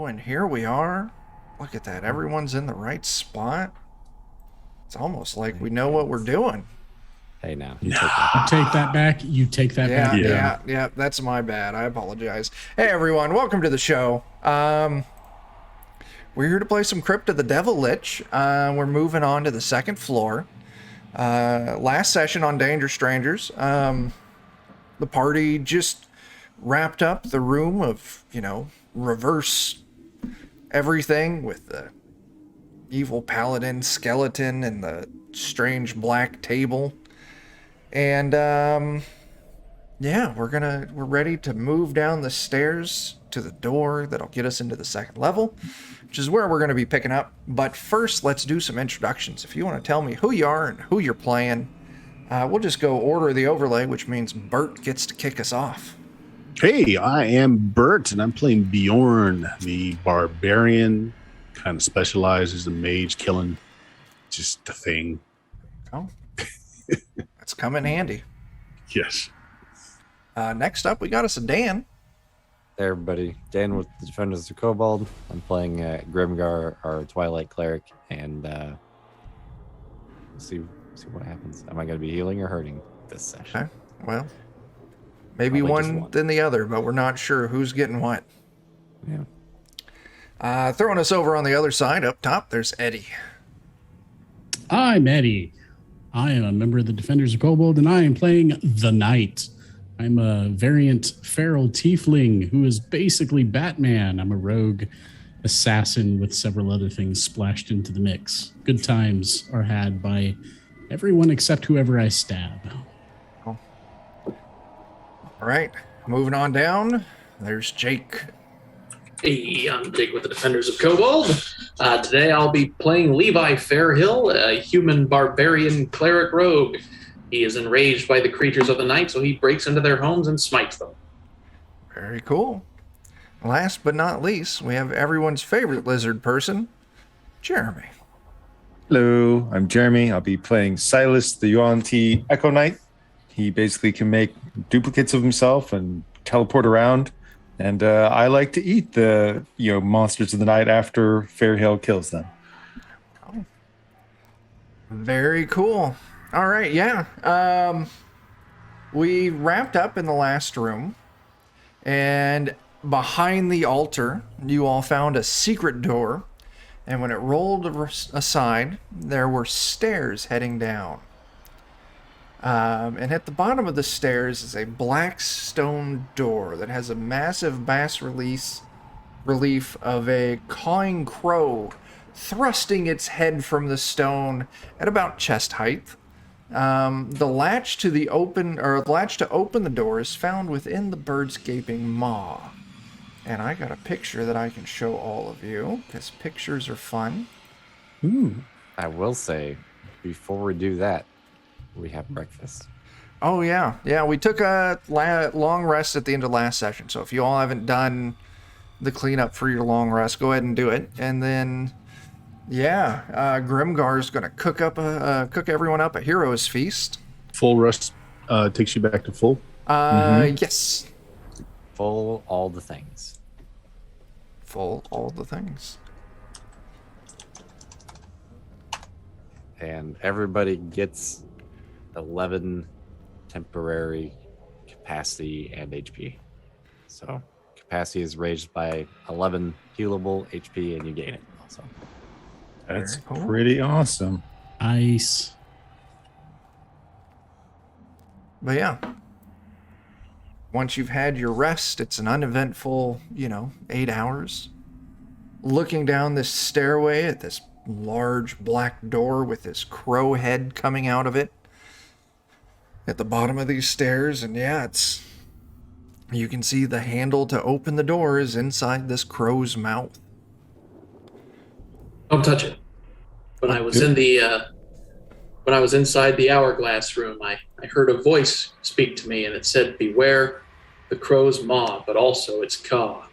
and here we are. Look at that. Everyone's in the right spot. It's almost like we know what we're doing. Hey, now. You take that back. You take that back. Yeah. That's my bad. I apologize. Hey, everyone. Welcome to the show. We're here to play some Crypt of the Devil Lich. We're moving on to the second floor. Last session on Danger Strangers, the party just wrapped up the room of, reverse everything with the evil paladin skeleton and the strange black table. And, we're ready to move down the stairs to the door that'll get us into the second level, which is where we're going to be picking up. But first, let's do some introductions. If you want to tell me who you are and who you're playing, we'll just go order of the overlay, which means Bert gets to kick us off. Hey, I am Bert, and I'm playing Bjorn, the barbarian. Kind of specializes in mage killing, just the thing. Oh, that's come in handy. Yes. Next up, we got us a Dan. Hey, everybody. Dan with the Defenders of Kobold. I'm playing Grimgar, our Twilight Cleric, and we'll see what happens. Am I going to be healing or hurting this session? Okay. Well, maybe one than the other, but we're not sure who's getting what. Yeah. Throwing us over on the other side, up top, there's Eddie. I'm Eddie. I am a member of the Defenders of Kobold, and I am playing the Knight. I'm a variant feral tiefling who is basically Batman. I'm a rogue assassin with several other things splashed into the mix. Good times are had by everyone except whoever I stab. Cool. All right, moving on down, there's Jake. Hey, I'm Jake with the Defenders of Kobold. Today I'll be playing Levi Fairhill, a human barbarian cleric rogue. He is enraged by the creatures of the night, so he breaks into their homes and smites them. Very cool. Last but not least, we have everyone's favorite lizard person, Jeremy. Hello, I'm Jeremy. I'll be playing Silas, the Yuan-Ti Echo Knight. He basically can make duplicates of himself and teleport around. And I like to eat the monsters of the night after Fairhill kills them. Oh. Very cool. All right, yeah. We wrapped up in the last room, and behind the altar, you all found a secret door, and when it rolled aside, there were stairs heading down. And at the bottom of the stairs is a black stone door that has a massive bas relief of a cawing crow thrusting its head from the stone at about chest height. The latch to open the door is found within the bird's gaping maw. And I got a picture that I can show all of you, because pictures are fun. Ooh. I will say, before we do that, we have breakfast. Oh, yeah. Yeah, we took a long rest at the end of last session. So if you all haven't done the cleanup for your long rest, go ahead and do it. And then, Grimgar's going to cook everyone up a hero's feast. Full rest takes you back to full? Yes. Full all the things. Full all the things. And everybody gets 11 temporary capacity and HP. So capacity is raised by 11 healable HP, and you gain it also. That's pretty awesome. Nice. But yeah, once you've had your rest, it's an uneventful, 8 hours. Looking down this stairway at this large black door with this crow head coming out of it at the bottom of these stairs, and you can see the handle to open the door is inside this crow's mouth. Don't touch it. When I was inside the hourglass room, I heard a voice speak to me, and it said, "Beware the crow's maw, but also its caw."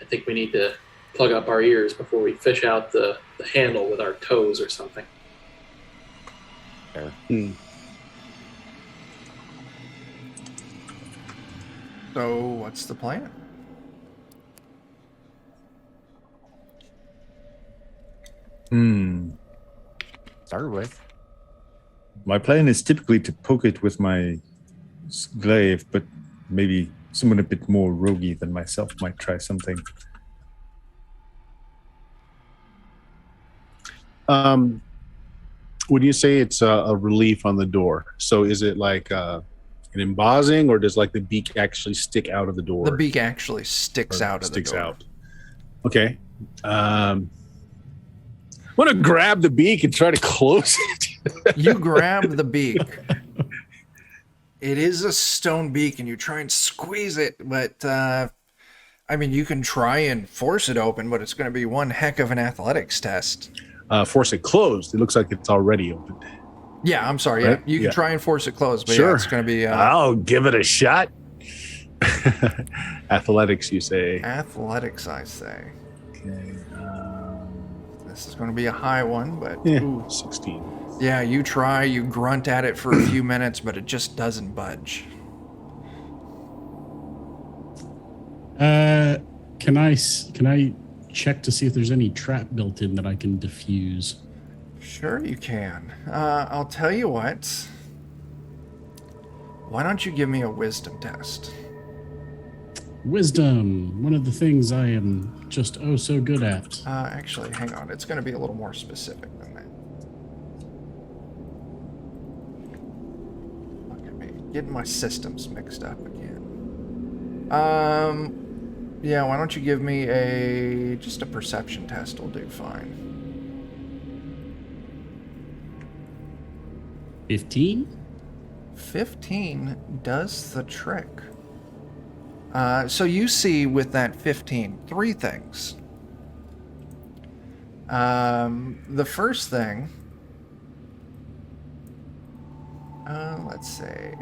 I think we need to plug up our ears before we fish out the handle with our toes or something. Fair. So what's the plan? Start with. My plan is typically to poke it with my glaive, but maybe someone a bit more roguey than myself might try something. When you say it's a relief on the door, so is it like an embossing, or does like the beak actually stick out of the door? The beak actually sticks Or out of sticks the door. out. Okay. I'm gonna grab the beak and try to close it. You grab the beak. It is a stone beak, and you try and squeeze it, but I mean, you can try and force it open, but it's going to be one heck of an athletics test. Force it closed. It looks like it's already opened. Yeah, I'm sorry. Right? Yeah, you can Yeah. try and force it closed, but Sure. yeah, it's going to be I'll give it a shot. Athletics, you say? athletics, I say. Okay. This is going to be a high one, but Yeah, ooh. 16. Yeah, you try, you grunt at it for a few minutes, but it just doesn't budge. Can I check to see if there's any trap built in that I can diffuse? Sure you can. I'll tell you what. Why don't you give me a wisdom test? Wisdom, one of the things I am just oh so good at. Actually, hang on. It's going to be a little more specific than that. Look at me. Getting my systems mixed up again. Yeah, why don't you give me just a perception test will do fine. 15? 15 does the trick. So you see with that 15, three things. The first thing, let's see.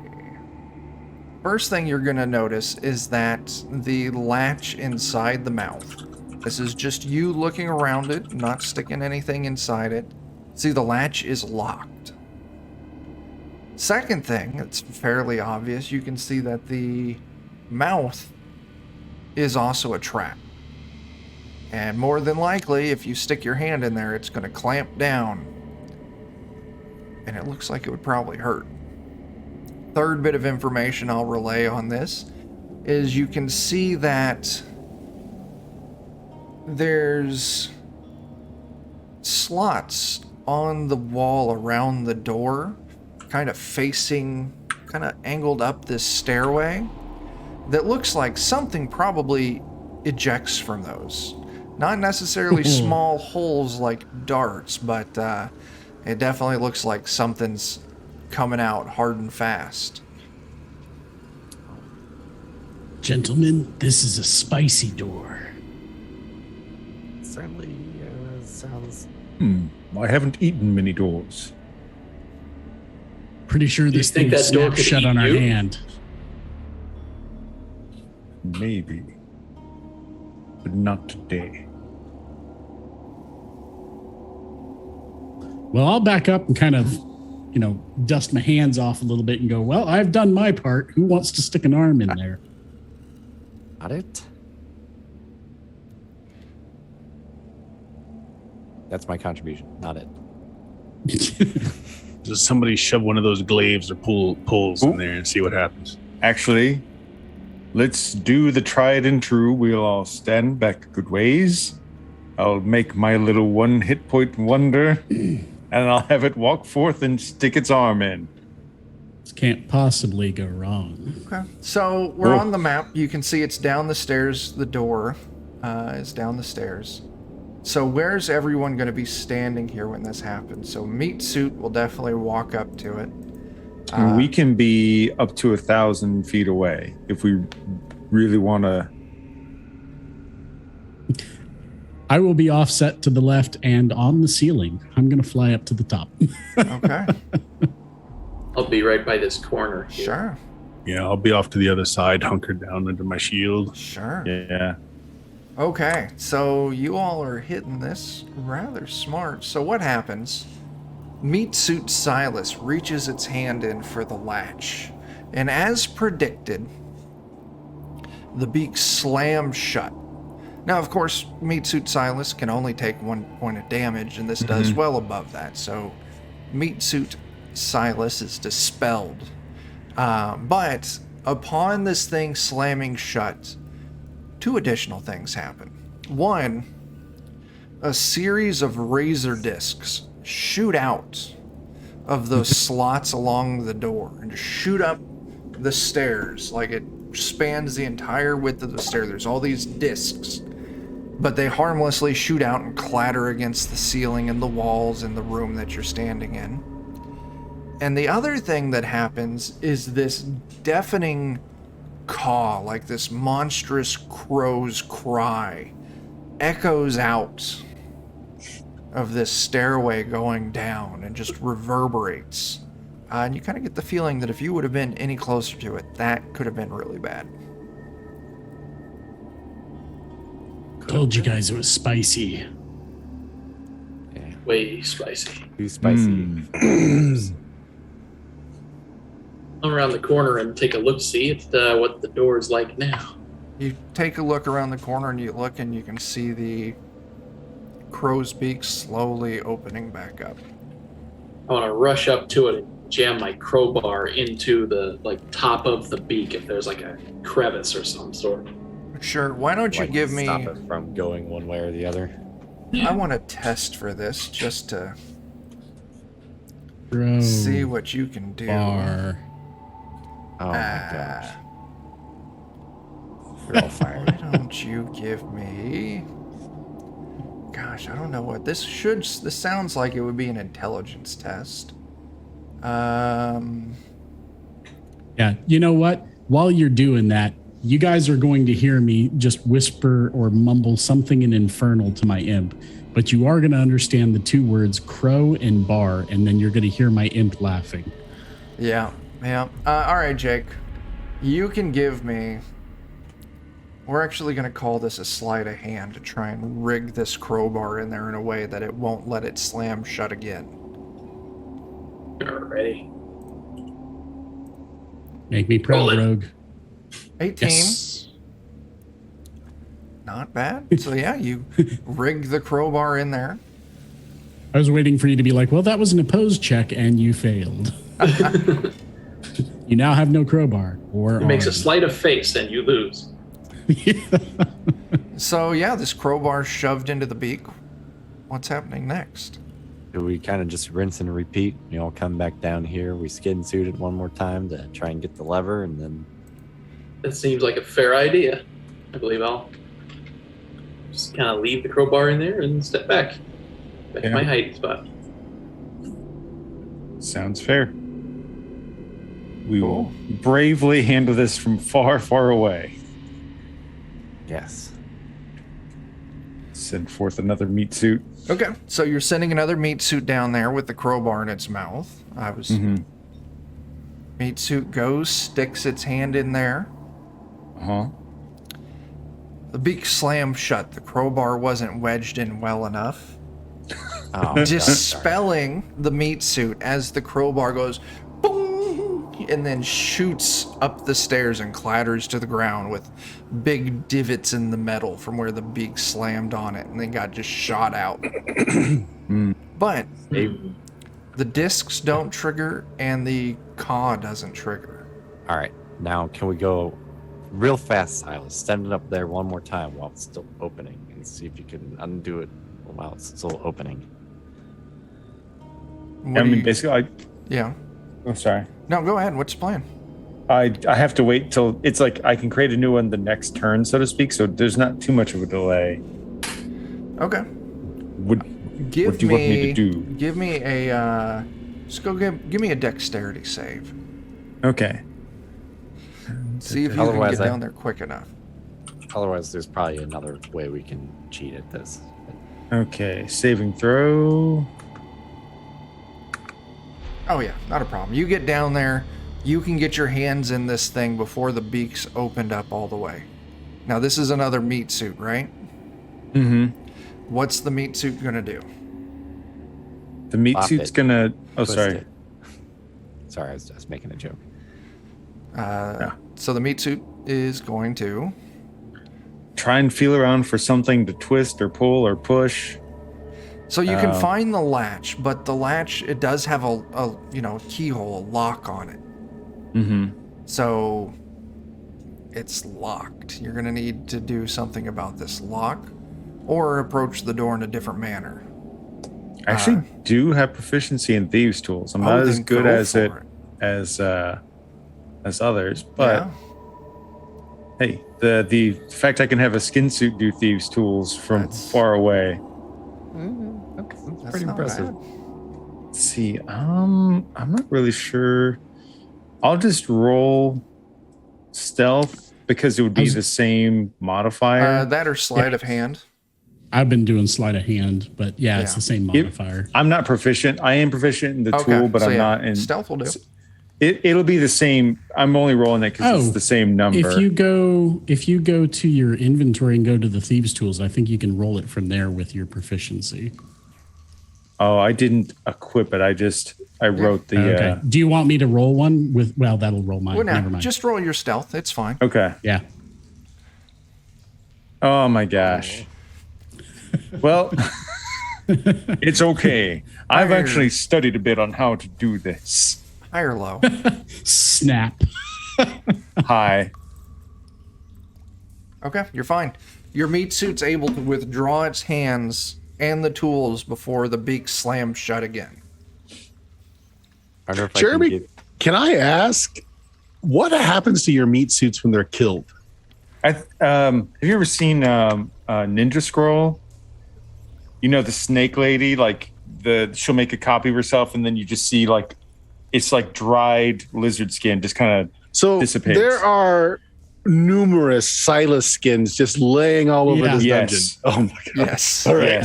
First thing you're going to notice is that the latch inside the mouth. This is just you looking around it, not sticking anything inside it. See, the latch is locked. Second thing, it's fairly obvious, you can see that the mouth is also a trap. And more than likely, if you stick your hand in there, it's going to clamp down. And it looks like it would probably hurt. Third bit of information I'll relay on this is you can see that there's slots on the wall around the door, kind of angled up this stairway, that looks like something probably ejects from those. Not necessarily small holes like darts, but it definitely looks like something's coming out hard and fast. Gentlemen, this is a spicy door. Certainly sounds. I haven't eaten many doors. Pretty sure Do you this think thing that door snapped could shut eat on our you? hand. Maybe. But not today. Well, I'll back up and kind of, dust my hands off a little bit and go, well, I've done my part. Who wants to stick an arm in there? Got it? That's my contribution, not it. Does somebody shove one of those glaives or pulls in there and see what happens? Actually, let's do the tried and true. We'll all stand back good ways. I'll make my little one hit point wonder, and I'll have it walk forth and stick its arm in. This can't possibly go wrong. Okay. So we're Oh. on the map. You can see it's down the stairs. The door is down the stairs. So where's everyone going to be standing here when this happens? So Meat Suit will definitely walk up to it. And we can be up to 1,000 feet away if we really want to. I will be offset to the left and on the ceiling. I'm going to fly up to the top. Okay. I'll be right by this corner here. Sure. Yeah, I'll be off to the other side, hunkered down under my shield. Sure. Yeah. Okay. So you all are hitting this rather smart. So what happens? Meat Suit Silas reaches its hand in for the latch. And as predicted, the beak slams shut. Now, of course, Meat Suit Silas can only take 1 point of damage, and this does well above that. So, Meat Suit Silas is dispelled. But upon this thing slamming shut, 2 additional things happen. One, a series of razor discs shoot out of those slots along the door and just shoot up the stairs. Like it spans the entire width of the stair. There's all these discs, but they harmlessly shoot out and clatter against the ceiling and the walls in the room that you're standing in. And the other thing that happens is this deafening caw, like this monstrous crow's cry, echoes out of this stairway going down and just reverberates. And you kind of get the feeling that if you would have been any closer to it, that could have been really bad. Told you guys it was spicy. Yeah. Way spicy. Too spicy. Come around the corner and take a look, see at what the door is like now. You take a look around the corner and you look and you can see the crow's beak slowly opening back up. I want to rush up to it and jam my crowbar into the top of the beak if there's like a crevice or some sort. Sure, why don't you Like, give me... stop it from going one way or the other. I want to test for this just to Bro. see what you can do. Bar. Oh my gosh. Ah, We're all fired. why don't you give me... Gosh, I don't know what... This sounds like it would be an intelligence test. Yeah, you know what? While you're doing that, you guys are going to hear me just whisper or mumble something in Infernal to my imp, but you are going to understand the 2 words crow and bar, and then you're going to hear my imp laughing. Yeah. All right, Jake. You can give me... We're actually going to call this a sleight of hand to try and rig this crowbar in there in a way that it won't let it slam shut again. Alrighty. Make me proud, Roll it. Rogue. 18. Yes. Not bad. So yeah, you rig the crowbar in there. I was waiting for you to be like, well, that was an opposed check, and you failed. You now have no crowbar or It makes a arm. sleight of face and you lose. So yeah, this crowbar's shoved into the beak. What's happening next? Do we kind of just rinse and repeat? You know, come back down here. We skin suit it one more time to try and get the lever, and then That seems like a fair idea. I believe I'll just kind of leave the crowbar in there and step back to my hiding spot. Sounds fair. We will bravely handle this from far, far away. yes. Send forth another meat suit. Okay, so you're sending another meat suit down there with the crowbar in its mouth. Meat suit goes, sticks its hand in there. Uh-huh. The beak slammed shut. The crowbar wasn't wedged in well enough. Oh, sorry. Dispelling the meat suit as the crowbar goes boom and then shoots up the stairs and clatters to the ground with big divots in the metal from where the beak slammed on it and then got just shot out. But the discs don't trigger and the caw doesn't trigger. All right. Now, can we go real fast, Silas? Send it up there one more time while it's still opening and see if you can undo it while it's still opening. What do you- basically, Yeah. I'm sorry. No, go ahead. What's your plan? I have to wait till it's like I can create a new one the next turn, so to speak. So there's not too much of a delay. Okay. What do you want me to do? Give me a just go give me a dexterity save. Okay. See if you Otherwise, can get down there quick enough. Otherwise, there's probably another way we can cheat at this. Okay. Saving throw. Oh yeah, not a problem. You get down there, you can get your hands in this thing before the beak's opened up all the way. Now this is another meat suit, right? Mm-hmm. What's the meat suit gonna do? The meat Flop suit's it. gonna. Oh, Twist sorry. it. Sorry, I was just making a joke. So the meat suit is going to try and feel around for something to twist or pull or push. So you can find the latch, but the latch, it does have a keyhole, a lock on it. Mm-hmm. So it's locked. You're going to need to do something about this lock or approach the door in a different manner. I actually do have proficiency in thieves' tools. I'm not as good as it as others, but hey, the fact I can have a skin suit do thieves' tools from far away. That's pretty impressive. Bad. Let's see. I'm not really sure. I'll just roll stealth because it would be the same modifier. That or sleight of hand. I've been doing sleight of hand, but it's the same modifier. I'm not proficient. I am proficient in the tool, but I'm not in stealth. Will do. It'll be the same. I'm only rolling it because it's the same number. If you go to your inventory and go to the thieves' tools, I think you can roll it from there with your proficiency. Oh, I didn't equip it. I wrote the. Okay. Do you want me to roll one with? Well, that'll roll mine. Well, Never mind. Just roll your stealth. It's fine. Okay. Yeah. Oh my gosh. Well, it's okay. I've actually studied a bit on how to do this. High or low? Snap. High. Okay, you're fine. Your meat suit's able to withdraw its hands and the tools before the beak slams shut again. I don't know if Jeremy, can I ask, what happens to your meat suits when they're killed? Have you ever seen Ninja Scroll? You know, the snake lady, she'll make a copy of herself and then you just see it's like dried lizard skin just kind of dissipates. There are numerous Silas skins just laying all over this dungeon. Oh my god. Yes. All right.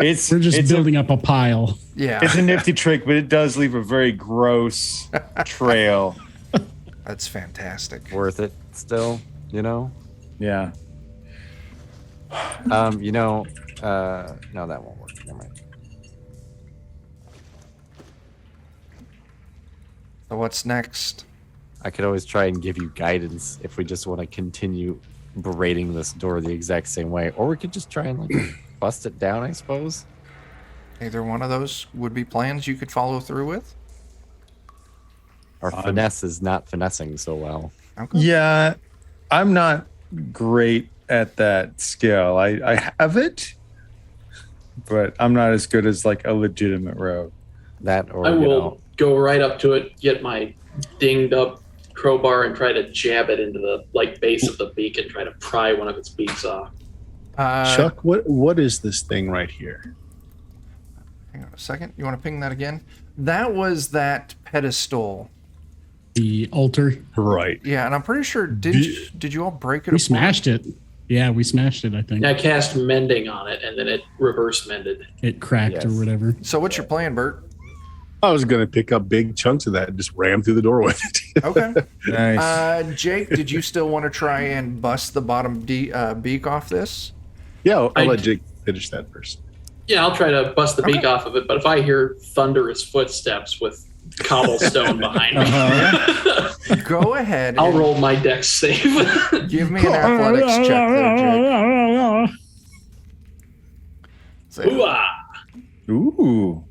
Yes. We're just building up a pile. Yeah. It's a nifty trick, but it does leave a very gross trail. That's fantastic. worth it still, Yeah. No, that won't work. Never mind. So what's next? I could always try and give you guidance if we just want to continue berating this door the exact same way, or we could just try and bust it down, I suppose. Either one of those would be plans you could follow through with. Our finesse is not finessing so well. Okay. Yeah. I'm not great at that skill. I have it, but I'm not as good as a legitimate rogue. That or I will go right up to it, get my dinged up crowbar and try to jab it into the base of the beak and try to pry one of its beaks off. Chuck, what is this thing right here? Hang on a second. You want to ping that again? That was that pedestal. The altar. Right. Yeah, and I'm pretty sure did you all break it? We apart? smashed it. Yeah, we smashed it, I think. I cast mending on it and then it reverse mended. It cracked or whatever. So what's your plan, Bert? I was going to pick up big chunks of that and just ram through the door with it. Okay. Nice. Jake, did you still want to try and bust the bottom beak off this? Yeah, I'll let Jake finish that first. Yeah, I'll try to bust the beak off of it, but if I hear thunderous footsteps with cobblestone behind me, Go ahead. I'll and roll my dex save. Give me an athletics check there, Jake. So- Ooh-ah. Ooh.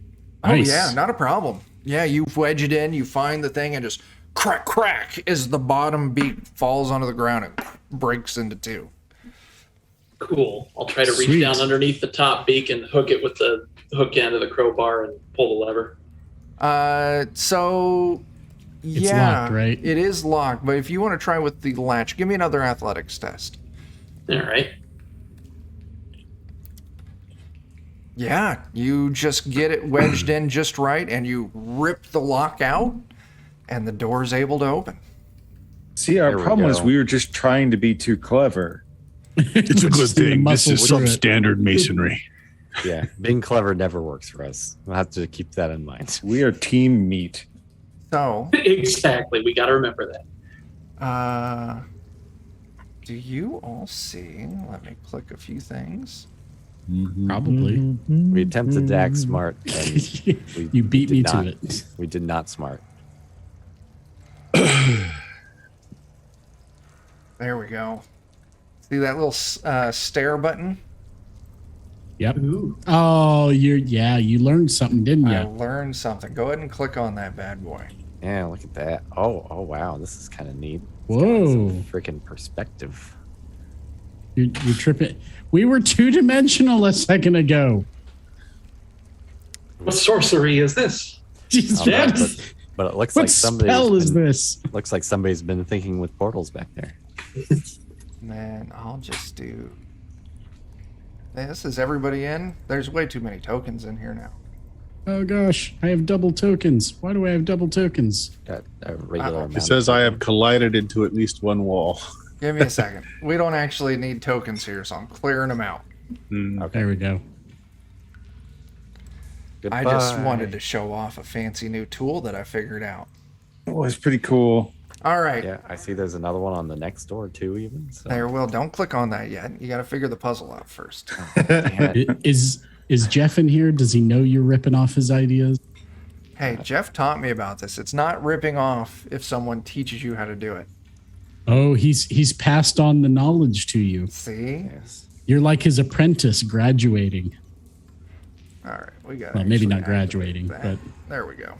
Oh, Nice. yeah, not a problem. Yeah, you wedge it in, you find the thing, and just crack, crack as the bottom beak falls onto the ground and breaks into two. Cool. I'll try to reach Sweet. down underneath the top beak and hook it with the hook end of the crowbar and pull the lever. So, It's locked, right? It is locked, but if you want to try with the latch, give me another athletics test. All right. Yeah, you just get it wedged in just right, and you rip the lock out, and the door's able to open. See, our There we problem is go. we were just trying to be too clever. It's a good Just need to thing. This muscle is through it. substandard masonry. Yeah, being clever never works for us. We'll have to keep that in mind. We are team meat. So, Exactly. We got to remember that. do you all see? Let me click a few things. Probably. We attempted to act smart, and we You beat me did to not. it. We did not smart. There we go. See that little stare button? Yep. Ooh. Oh, you learned something, didn't I you? learned something. Go ahead and click on that bad boy. Yeah, look at that. Oh, wow. This is kind of neat. Whoa. Freaking perspective. You're tripping. We were two-dimensional a second ago. What sorcery is this? Jesus, Oh, no, what but it looks what like spell is this? Looks like somebody's been thinking with portals back there. Man, I'll just do... This is everybody in? There's way too many tokens in here now. Oh gosh, I have double tokens. Why do I have double tokens? Got a regular amount. It says I have collided into at least one wall. Give me a second. We don't actually need tokens here, so I'm clearing them out. Mm. There we go. I just wanted to show off a fancy new tool that I figured out. Oh, it's pretty cool. All right. Yeah, I see there's another one on the next door too, even. So. There, Will. Don't click on that yet. You got to figure the puzzle out first. Damn it. Is Jeff in here? Does he know you're ripping off his ideas? Hey, Jeff taught me about this. It's not ripping off if someone teaches you how to do it. Oh, he's passed on the knowledge to you. See? Yes. You're like his apprentice graduating. All right. We got. Well, maybe not graduating, but there we go.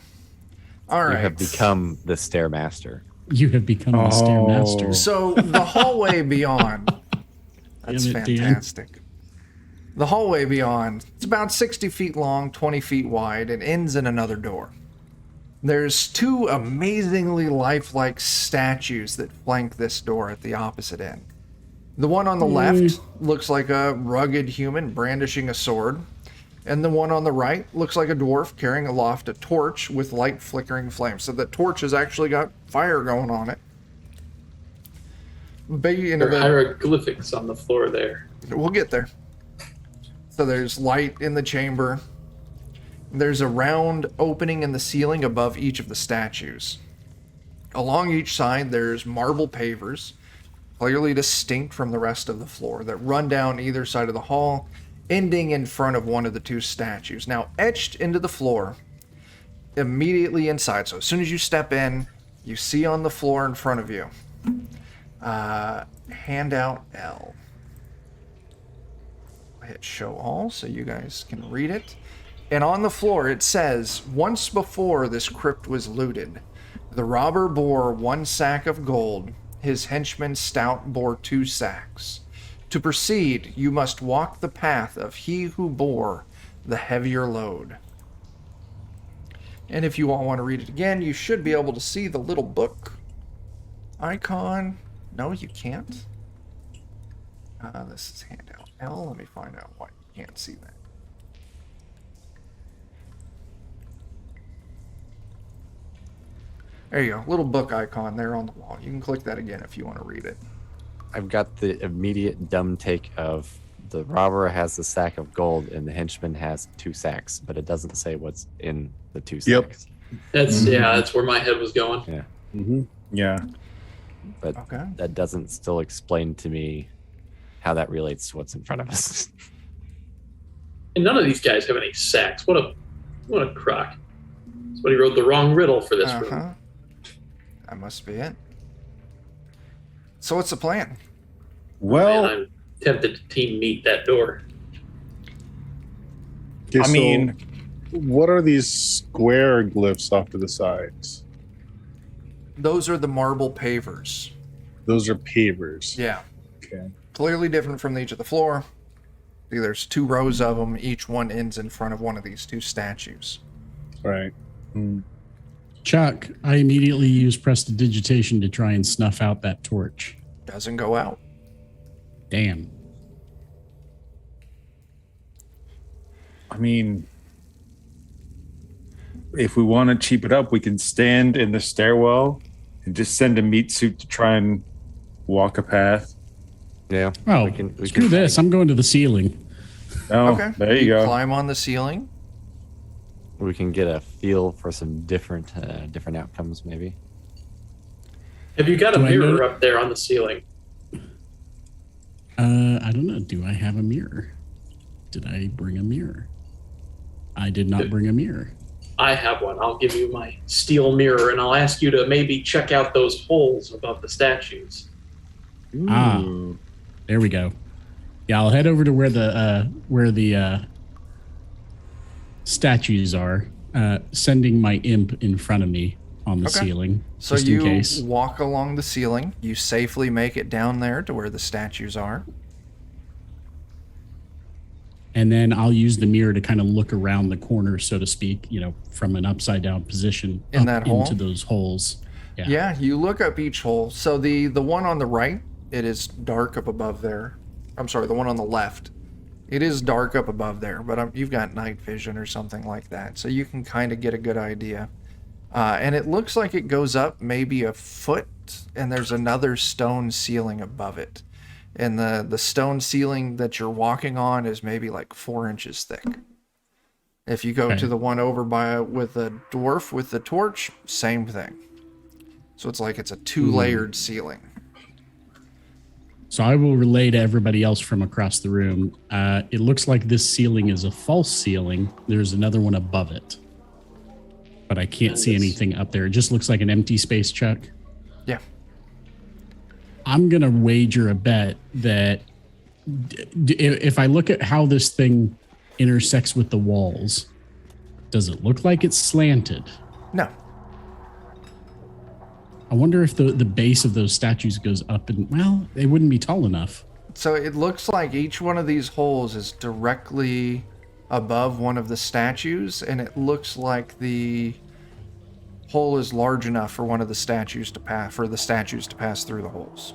All You right. have become the Stairmaster. you have become the Stairmaster. So the hallway beyond. That's Damn it, Dan. fantastic. The hallway beyond, it's about 60 feet long, 20 feet wide, and ends in another door. There's two amazingly lifelike statues that flank this door at the opposite end. The one on the left looks like a rugged human brandishing a sword, and the one on the right looks like a dwarf carrying aloft a torch with light flickering flames. So the torch has actually got fire going on it. There are hieroglyphics on the floor there. We'll get there. So there's light in the chamber. There's a round opening in the ceiling above each of the statues. Along each side, there's marble pavers, clearly distinct from the rest of the floor, that run down either side of the hall, ending in front of one of the two statues. Now, etched into the floor, immediately inside, so as soon as you step in, you see on the floor in front of you, handout L. Hit show all so you guys can read it. And on the floor it says, once before this crypt was looted, the robber bore 1 sack of gold, his henchman stout bore 2 sacks. To proceed, you must walk the path of he who bore the heavier load. And if you all want to read it again, you should be able to see the little book icon. No, you can't. This is handout L. Let me find out why you can't see that. There you go. Little book icon there on the wall. You can click that again if you want to read it. I've got the immediate dumb take of the robber has a sack of gold and the henchman has 2 sacks, but it doesn't say what's in the 2 sacks. That's where my head was going. Yeah. Mm-hmm. Yeah. But Okay. that doesn't still explain to me how that relates to what's in front of us. And none of these guys have any sacks. What a crock. Somebody wrote the wrong riddle for this room. That must be it. So what's the plan? Well, Man, I'm tempted to team meet that door. Okay, I so mean, what are these square glyphs off to the sides? Those are the marble pavers. Those are pavers. Yeah. Okay. Clearly different from each of the floor. See, there's 2 rows of them. Each one ends in front of one of these 2 statues. Right. Mm. Chuck, I immediately use prestidigitation to try and snuff out that torch. Doesn't go out. Damn. I mean, if we want to cheap it up, we can stand in the stairwell and just send a meat suit to try and walk a path. Yeah. Oh, we screw this. I'm going to the ceiling. Oh, Okay. there you go. Climb on the ceiling. We can get a feel for some different outcomes, maybe. Have you got a Do I mirror know- up there on the ceiling? I don't know. Do I have a mirror? Did I bring a mirror? I did not bring a mirror. I have one. I'll give you my steel mirror, and I'll ask you to maybe check out those holes above the statues. Ah. Ooh. There we go. Yeah, I'll head over to where the statues are, sending my imp in front of me on the ceiling, So just in case. you walk along the ceiling. You safely make it down there to where the statues are. And then I'll use the mirror to kind of look around the corner, so to speak, from an upside down position In up that hole? into those holes. Yeah. Yeah, you look up each hole. So the one on the right, it is dark up above there. I'm sorry, the one on the left. It is dark up above there, but you've got night vision or something like that, so you can kind of get a good idea. And it looks like it goes up maybe a foot, and there's another stone ceiling above it. And the stone ceiling that you're walking on is maybe like 4 inches thick. If you go to the one over with the dwarf with the torch, same thing. So it's like it's a 2-layered ceiling. So I will relay to everybody else from across the room. It looks like this ceiling is a false ceiling. There's another one above it, but I can't see anything up there. It just looks like an empty space, Chuck. Yeah. I'm going to wager a bet that if I look at how this thing intersects with the walls, does it look like it's slanted? No. I wonder if the base of those statues goes up and, well, they wouldn't be tall enough. So it looks like each one of these holes is directly above one of the statues, and it looks like the hole is large enough for one of the statues to pass through the holes.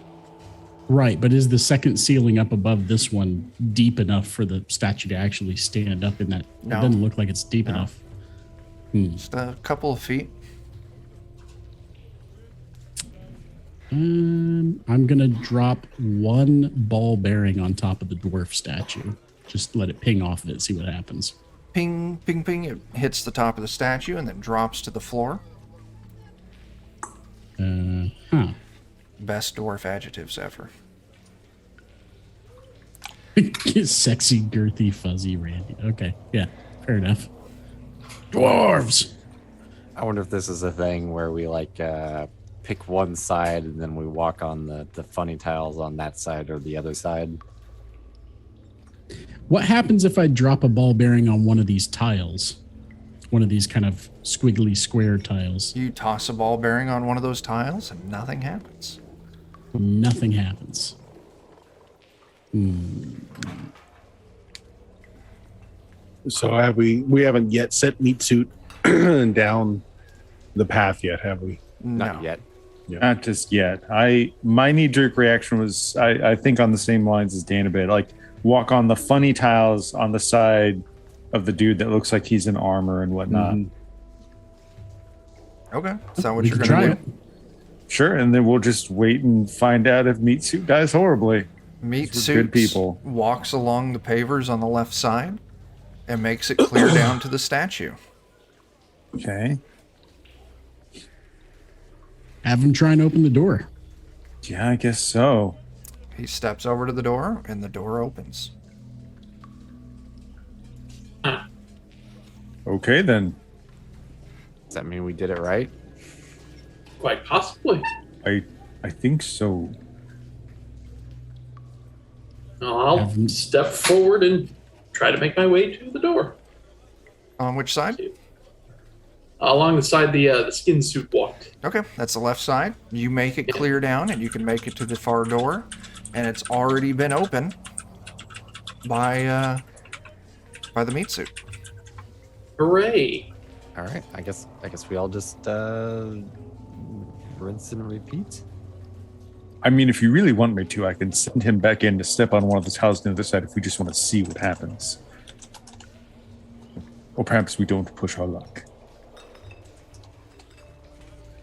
Right, but is the second ceiling up above this one deep enough for the statue to actually stand up in that? No. It doesn't look like it's deep enough. Just a couple of feet. I'm going to drop one ball bearing on top of the dwarf statue. Just let it ping off of it, see what happens. Ping, ping, ping. It hits the top of the statue and then drops to the floor. Best dwarf adjectives ever. Sexy, girthy, fuzzy, Randy. Okay, yeah, fair enough. Dwarves! I wonder if this is a thing where we pick one side and then we walk on the funny tiles on that side or the other side. What happens if I drop a ball bearing on one of these tiles? One of these kind of squiggly square tiles. You toss a ball bearing on one of those tiles and nothing happens. Nothing happens. So have we haven't yet set meat suit down the path yet, have we? Not yet. Not just yet. My knee-jerk reaction was I think on the same lines as Dan a bit. Like walk on the funny tiles on the side of the dude that looks like he's in armor and whatnot. Okay. Is that what We you're could going try to it. do? Sure, and then we'll just wait and find out if meat suit dies horribly. Meat These suit were good people. walks along the pavers on the left side and makes it clear down to the statue. Okay. Have him try and open the door. Yeah, I guess so. He steps over to the door and the door opens. Okay then. Does that mean we did it right? Quite possibly. I think so. I'll step forward and try to make my way to the door. On which side? Along the side the skin suit walked. Okay, that's the left side. You make it clear down and you can make it to the far door, and it's already been opened by the meat suit. Hooray! All right. I guess we all just rinse and repeat. I mean, if you really want me to, I can send him back in to step on one of the tiles on the other side if we just want to see what happens. Or perhaps we don't push our luck.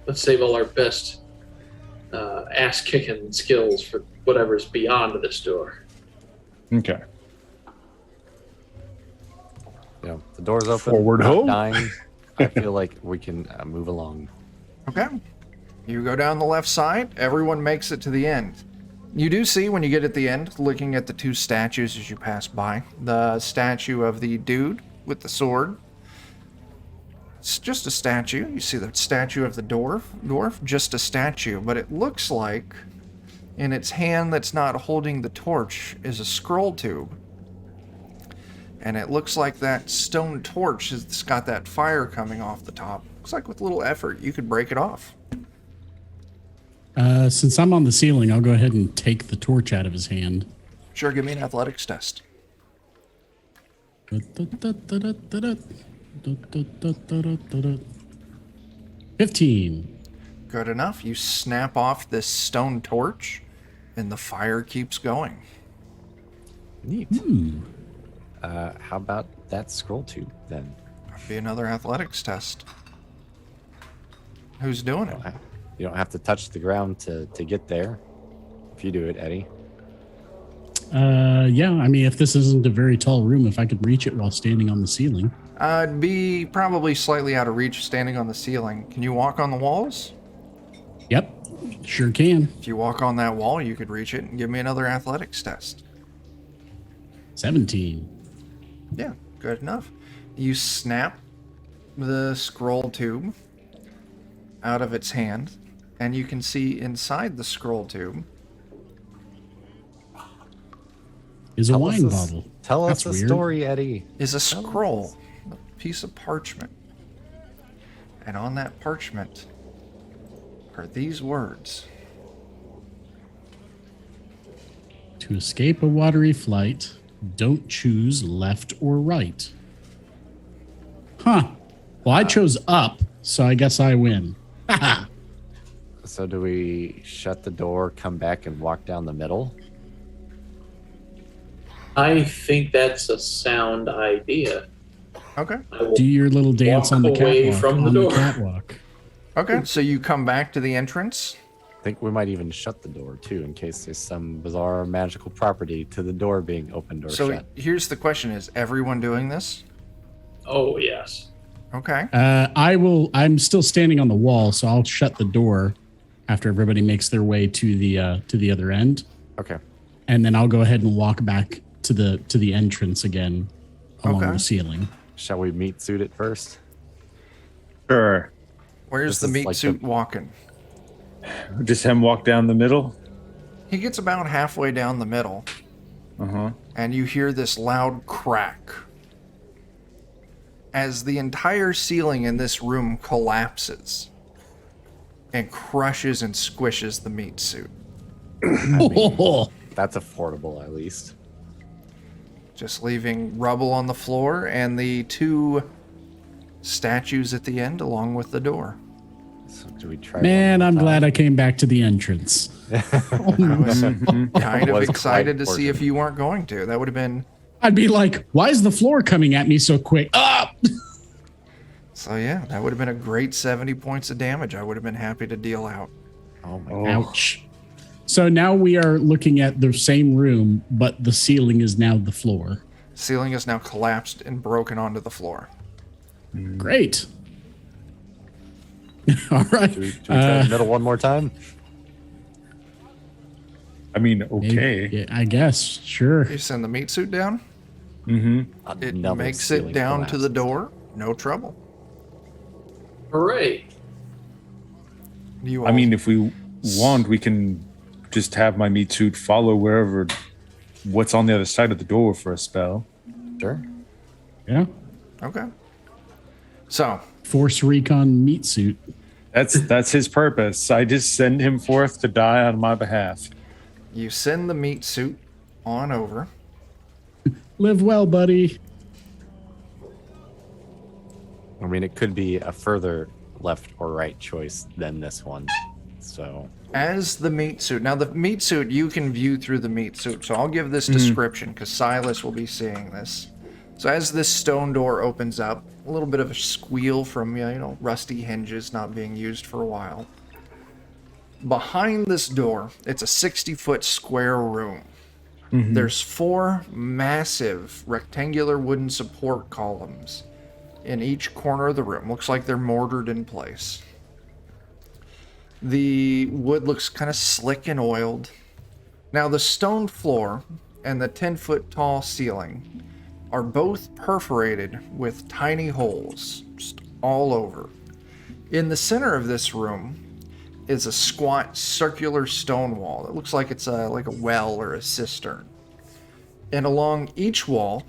Let's save all our best ass-kicking skills for whatever's beyond this door. Okay. The door's open. Forward not ho. dying. I feel like we can move along. Okay. You go down the left side. Everyone makes it to the end. You do see when you get at the end, looking at the two statues as you pass by, the statue of the dude with the sword. It's just a statue. You see the statue of the dwarf, just a statue, but it looks like In its hand that's not holding the torch is a scroll tube. And it looks like that stone torch has got that fire coming off the top. Looks like with a little effort, you could break it off. Since I'm on the ceiling, I'll go ahead and take the torch out of his hand. Sure, give me an athletics test. 15. Good enough. You snap off this stone torch, and the fire keeps going. Neat. How about that scroll tube then? That'd be another athletics test. Who's doing it? You don't have to touch the ground to get there. If you do it, Eddie. Yeah, I mean, if this isn't a very tall room, if I could reach it while standing on the ceiling. It'd be probably slightly out of reach standing on the ceiling. Can you walk on the walls? Yep, sure can. If you walk on that wall, you could reach it and give me another athletics test. 17. Yeah, good enough. You snap the scroll tube out of its hand, and you can see inside the scroll tube Is a wine bottle. Tell us That's the weird. story, Eddie. is a scroll, a piece of parchment. And on that parchment are these words. To escape a watery flight, don't choose left or right. Huh. Well, I chose up, so I guess I win. So do we shut the door, come back, and walk down the middle? I think that's a sound idea. Okay. I will Do your little dance walk on the away catwalk. from the on door. the catwalk. Okay, so you come back to the entrance. I think we might even shut the door too, in case there's some bizarre magical property to the door being opened or So shut. here's the question: is everyone doing this? Oh, yes. Okay. I'm still standing on the wall, so I'll shut the door after everybody makes their way to the other end, Okay. and then I'll go ahead and walk back to the entrance again along Okay. the ceiling. Shall we meet suit it first? Sure. Where's This the is meat like suit the- walking? Just him walk down the middle. He gets about halfway down the middle, and you hear this loud crack as the entire ceiling in this room collapses and crushes and squishes the meat suit, That's affordable, at least. just leaving rubble on the floor and the two statues at the end along with the door. So do we try? Man, one I'm more glad I time? came back to the entrance. I was kind of Was excited to quite see if fortunate. you weren't going to. That would have been... I'd be like, why is the floor coming at me so quick? Ah! So yeah, that would have been a great 70 points of damage. I would have been happy to deal out. Oh my Oh. Ouch. So now we are looking at the same room, but the ceiling is now the floor. Ceiling is now collapsed and broken onto the floor. Great. All right. Do we try the middle one more time? I mean, Maybe- okay. yeah, I guess. Sure. You send the meat suit down. It Another makes it ceiling down to the collapses. door. No trouble. Hooray. You I all- mean, if we want, we can just have my meat suit follow wherever what's on the other side of the door for a spell. Sure. Yeah. okay. So Force recon meat suit. That's his purpose. I just send him forth to die on my behalf. you send the meat suit on over. Live well, buddy. I mean, it could be a further left or right choice than this one. So As the meat suit. Now, the meat suit, you can view through the meat suit. So I'll give this description because Silas will be seeing this. So as this stone door opens up, a little bit of a squeal from, rusty hinges not being used for a while. Behind this door, it's a 60-foot square room. There's 4 massive rectangular wooden support columns in each corner of the room. Looks like they're mortared in place. The wood looks kind of slick and oiled. Now, the stone floor and the 10-foot tall ceiling are both perforated with tiny holes just all over. In the center of this room is a squat circular stone wall. It looks like it's like a well or a cistern. And along each wall,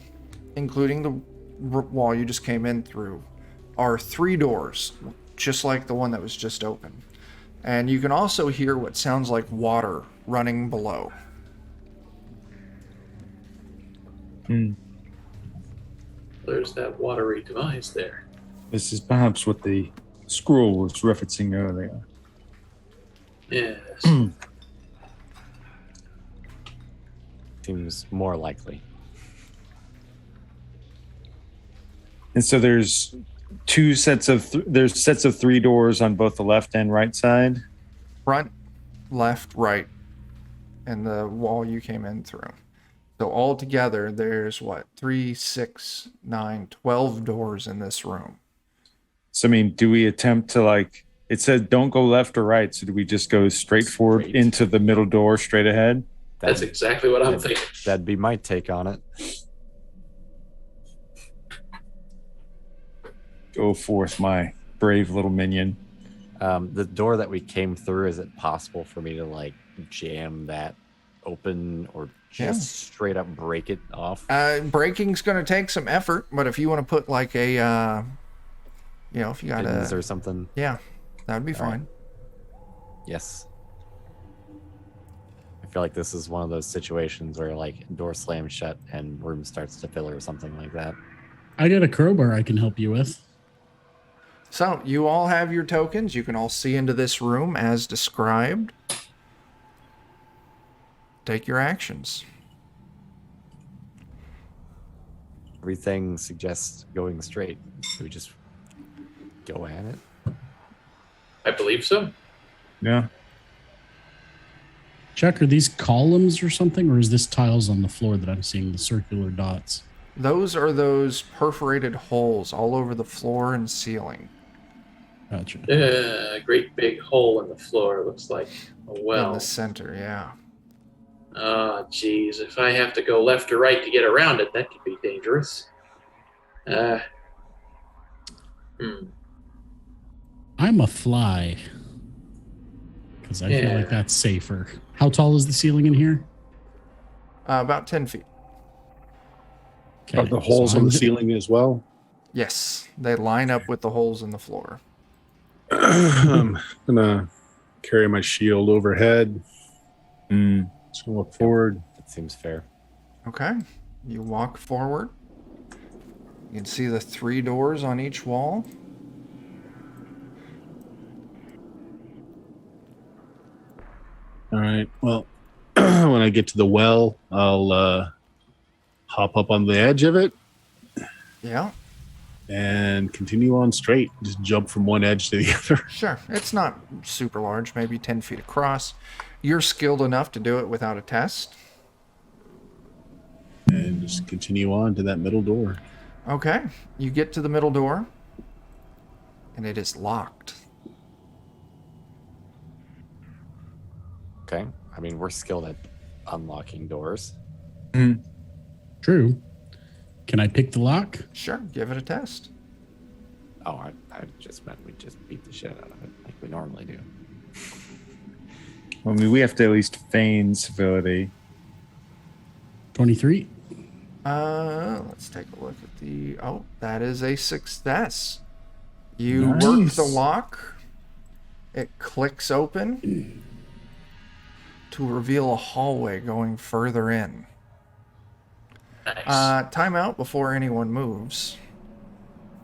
including the wall you just came in through, are 3 doors, just like the one that was just open. And you can also hear what sounds like water running below. There's that watery device there. This is perhaps what the scroll was referencing earlier. Yes. Seems more likely. And so there's sets of 3 doors on both the left and right side. Front, left, right, and the wall you came in through. So all together, there's 3, 6, 9, 12 doors in this room. So I mean, do we attempt to it said don't go left or right, so do we just go straight forward into the middle door straight ahead? That's exactly what I'm thinking. That'd be my take on it. Go forth, my brave little minion. The door that we came through, is it possible for me to jam that open or just straight up break it off? Breaking's going to take some effort, but if you want to put if you got Pins or something. Yeah, that would be fine. Right. Yes. I feel like this is one of those situations where door slams shut and room starts to fill or something like that. I got a crowbar I can help you with. So you all have your tokens. You can all see into this room as described. Take your actions. Everything suggests going straight. Do we just go at it? I believe so. Yeah. Chuck, are these columns or something, or is this tiles on the floor that I'm seeing, the circular dots? Those are those perforated holes all over the floor and ceiling. Gotcha. A great big hole in the floor. It looks like a well. In the center, yeah. Oh, geez. If I have to go left or right to get around it, that could be dangerous. I'm a fly. Because I feel like that's safer. How tall is the ceiling in here? About 10 feet. Okay. Are the holes so on I'm the ceiling as well? Yes, they line up with the holes in the floor. I'm gonna carry my shield overhead. Just walk forward. That seems fair. Okay, you walk forward. You can see the 3 doors on each wall. All right. Well, when I get to the well, I'll hop up on the edge of it Yeah, and continue on straight. Just jump from one edge to the other. sure. It's not super large, maybe 10 feet across. You're skilled enough to do it without a test. And just continue on to that middle door. Okay, you get to the middle door, and it is locked. Okay. I mean, we're skilled at unlocking doors. True. Can I pick the lock? Sure, give it a test. Oh, I just meant we just beat the shit out of it like we normally do. I mean, we have to at least feign civility. 23. Let's take a look at the... Oh, that is a success. You work the lock. It clicks open to reveal a hallway going further in. Nice. Time out before anyone moves.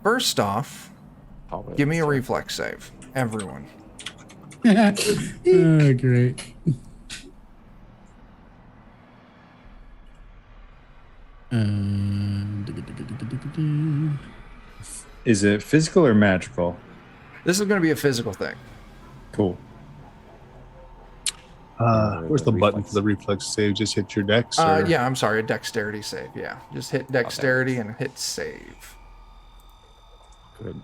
First off, give me a reflex save. Everyone. Oh, great. Is it physical or magical? This is going to be a physical thing. Cool. Where's the button for the reflex save? Just hit your dex? Or? Yeah, I'm sorry, a dexterity save. Yeah, just hit dexterity and hit save. Good.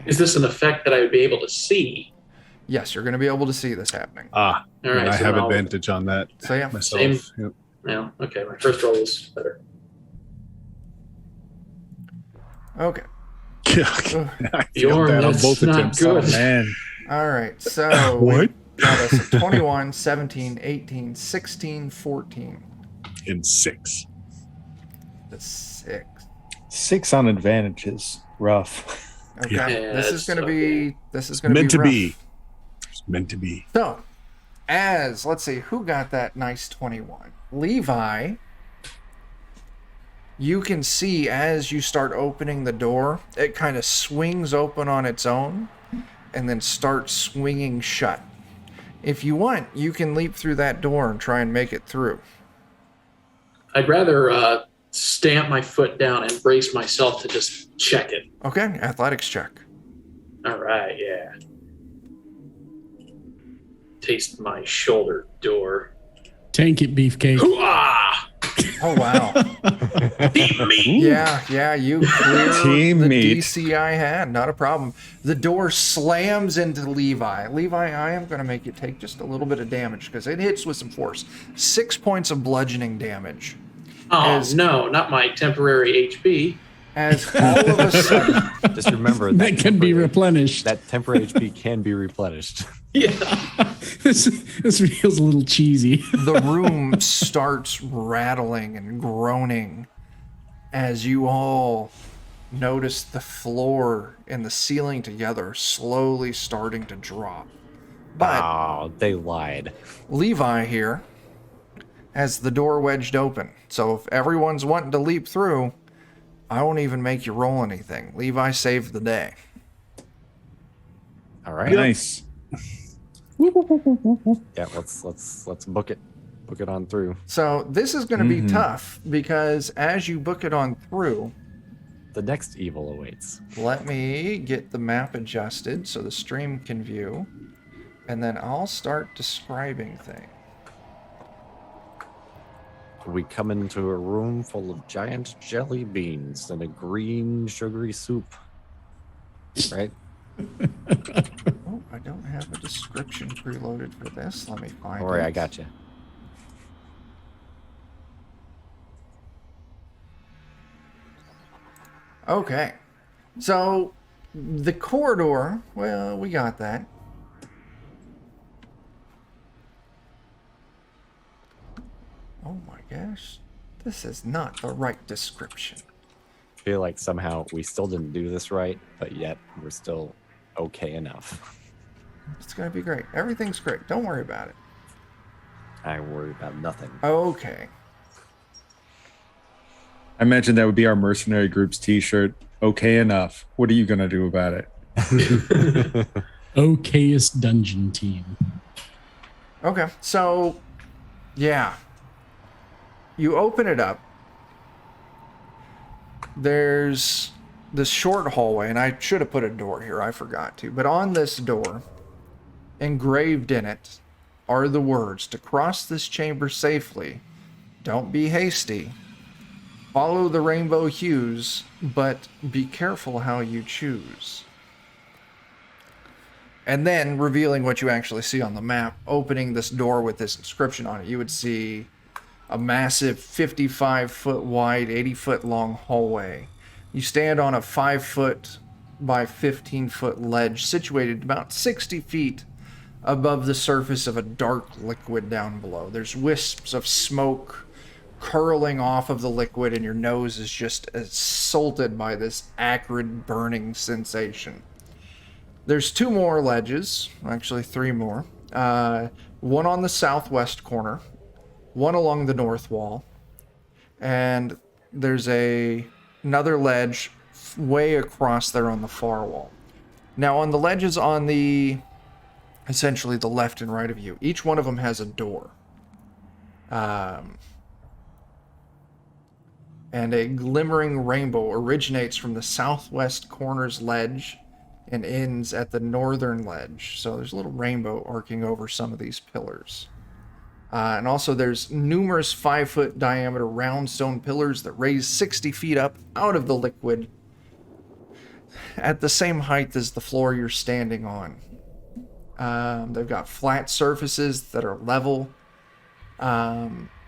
Is this an effect that I would be able to see? Yes, you're going to be able to see this happening. All right, I so have I'll- advantage on that So yeah, myself. Same. Yep. No, okay. My first roll was better. okay. Yeah, I failed Bjorn, that on that's both not attempts. good. Oh, man. All right, so What? we got us a 21, 17, 18, 16, 14. And 6. The 6. 6 on advantage is rough. Okay, Yeah, this is it's going to okay. be this is going Meant to to be rough. be. It's meant to be. So, let's see who got that nice 21. Levi. You can see as you start opening the door, it kind of swings open on its own and then starts swinging shut. If you want, you can leap through that door and try and make it through. I'd rather stamp my foot down and brace myself to just check it. Okay, athletics check. All right, yeah. Taste my shoulder door. Tank it, beefcake. Hoo-ah! Oh, wow. Team meat! Yeah, you clear Team the meat. DC I had, not a problem. The door slams into Levi. Levi, I am going to make you take just a little bit of damage because it hits with some force. 6 points of bludgeoning damage. Oh, As- no, not my temporary HP. As all of a sudden, Just remember That can be temporary- replenished. That temporary HP can be replenished. Yeah. this feels a little cheesy. the room starts rattling and groaning as you all notice the floor and the ceiling together slowly starting to drop. But Oh, they lied. Levi here has the door wedged open. So if everyone's wanting to leap through, I won't even make you roll anything. Levi saved the day. All right. Nice. Yeah, let's book it. Book it on through. So this is going to be tough because as you book it on through, The next evil awaits. let me get the map adjusted so the stream can view, and then I'll start describing things. We come into a room full of giant jelly beans and a green sugary soup. Right? Oh, I don't have a description preloaded for this. Let me find Don't worry, it. I got you. Okay. So, the corridor, well, we got that. Oh my gosh. This is not the right description. I feel like somehow we still didn't do this right, but yet we're still okay enough. It's going to be great. Everything's great. Don't worry about it. I worry about nothing. Okay. I imagine that would be our mercenary group's t-shirt. Okay enough. What are you going to do about it? Okayest dungeon team. Okay. So, yeah. You open it up. There's this short hallway, and I should have put a door here. I forgot to. But on this door, engraved in it, are the words, "To cross this chamber safely, don't be hasty. Follow the rainbow hues, but be careful how you choose." And then, revealing what you actually see on the map, opening this door with this inscription on it, you would see a massive 55-foot wide, 80-foot long hallway. You stand on a 5-foot by 15-foot ledge situated about 60 feet above the surface of a dark liquid down below. There's wisps of smoke curling off of the liquid, and your nose is just assaulted by this acrid burning sensation. There's 2 more ledges, actually 3 more. One on the southwest corner, one along the north wall, and there's another ledge way across there on the far wall. Now on the ledges on the essentially the left and right of you, each one of them has a door. And a glimmering rainbow originates from the southwest corner's ledge and ends at the northern ledge. So there's a little rainbow arcing over some of these pillars. And also there's numerous 5-foot diameter round stone pillars that raise 60 feet up out of the liquid at the same height as the floor you're standing on. They've got flat surfaces that are level.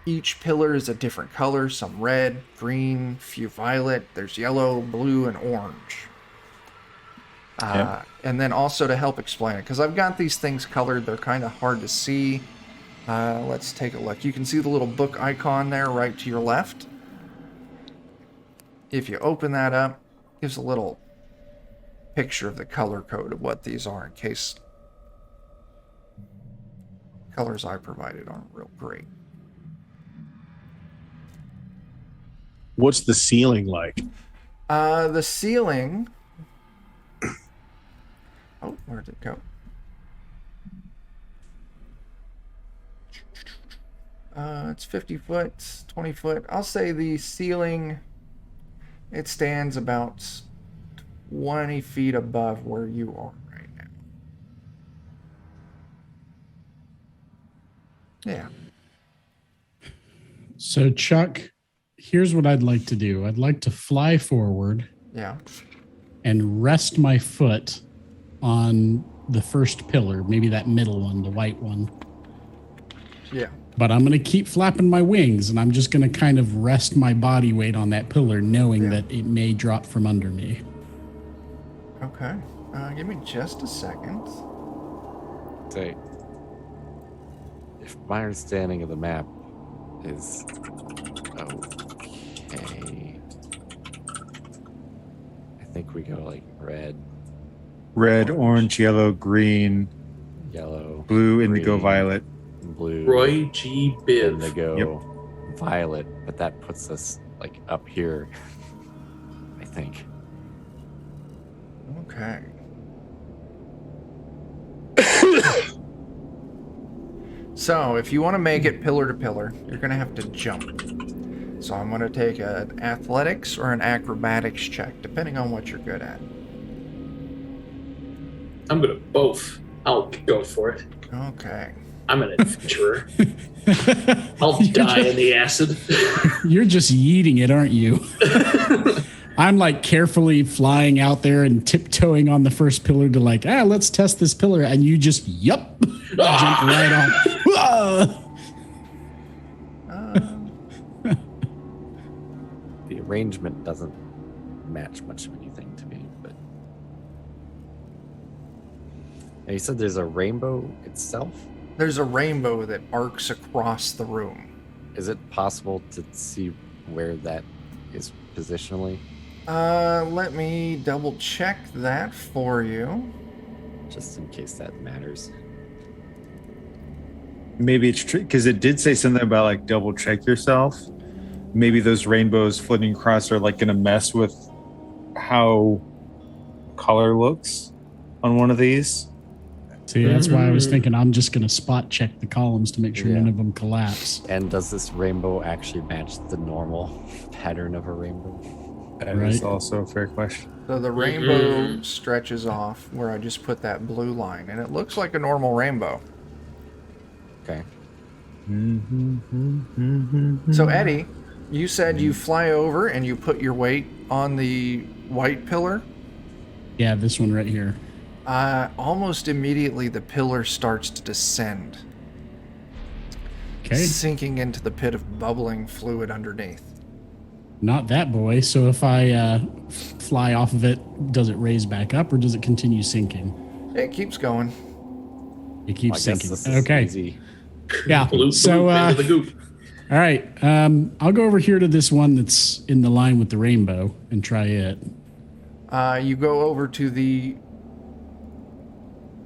Each pillar is a different color, some red, green, few violet. There's yellow, blue, and orange. And then also to help explain it, because I've got these things colored, they're kind of hard to see. Let's take a look. You can see the little book icon there right to your left. If you open that up, it gives a little picture of the color code of what these are in case colors I provided aren't real great. What's the ceiling like? The ceiling... Oh, where'd it go? It's 50 foot, 20 foot. I'll say the ceiling, it stands about 20 feet above where you are right now. Yeah. So, Chuck, here's what I'd like to do. I'd like to fly forward Yeah. and rest my foot on the first pillar, maybe that middle one, the white one. Yeah. But I'm going to keep flapping my wings, and I'm just going to kind of rest my body weight on that pillar, knowing that it may drop from under me. Okay. Give me just a second. Say, if my understanding of the map is okay, I think we go like red, Orange, yellow, green, yellow, blue, indigo, green, violet. blue, Roy G. Biv. indigo, violet, but that puts us like up here, I think. Okay. So, if you want to make it pillar to pillar, you're going to have to jump. So I'm going to take an athletics or an acrobatics check, depending on what you're good at. I'm gonna both. I'll go for it. Okay. I'm an adventurer. I'll die in the acid. You're just yeeting it, aren't you? I'm like carefully flying out there and tiptoeing on the first pillar to like, let's test this pillar. And you just, jump right on. The arrangement doesn't match much of anything to me, but. And you said there's a rainbow itself? There's a rainbow that arcs across the room. Is it possible to see where that is positionally? Let me double check that for you. Just in case that matters. Maybe it's because it did say something about like double check yourself. Maybe those rainbows floating across are like going to mess with how color looks on one of these. See, that's why I was thinking I'm just going to spot check the columns to make sure none of them collapse. And does this rainbow actually match the normal pattern of a rainbow? That is also a fair question. So the rainbow stretches off where I just put that blue line, and it looks like a normal rainbow. Okay. So Eddie, you said you fly over and you put your weight on the white pillar. Yeah, this one right here. Almost immediately the pillar starts to descend, Okay. sinking into the pit of bubbling fluid underneath. Not that boy. So if I fly off of it, does it raise back up or does it continue sinking? It keeps going. It keeps I guess sinking. this is Okay. easy. Yeah. Blue, So, into the goop. all right. I'll go over here to this one that's in the line with the rainbow and try it. You go over to the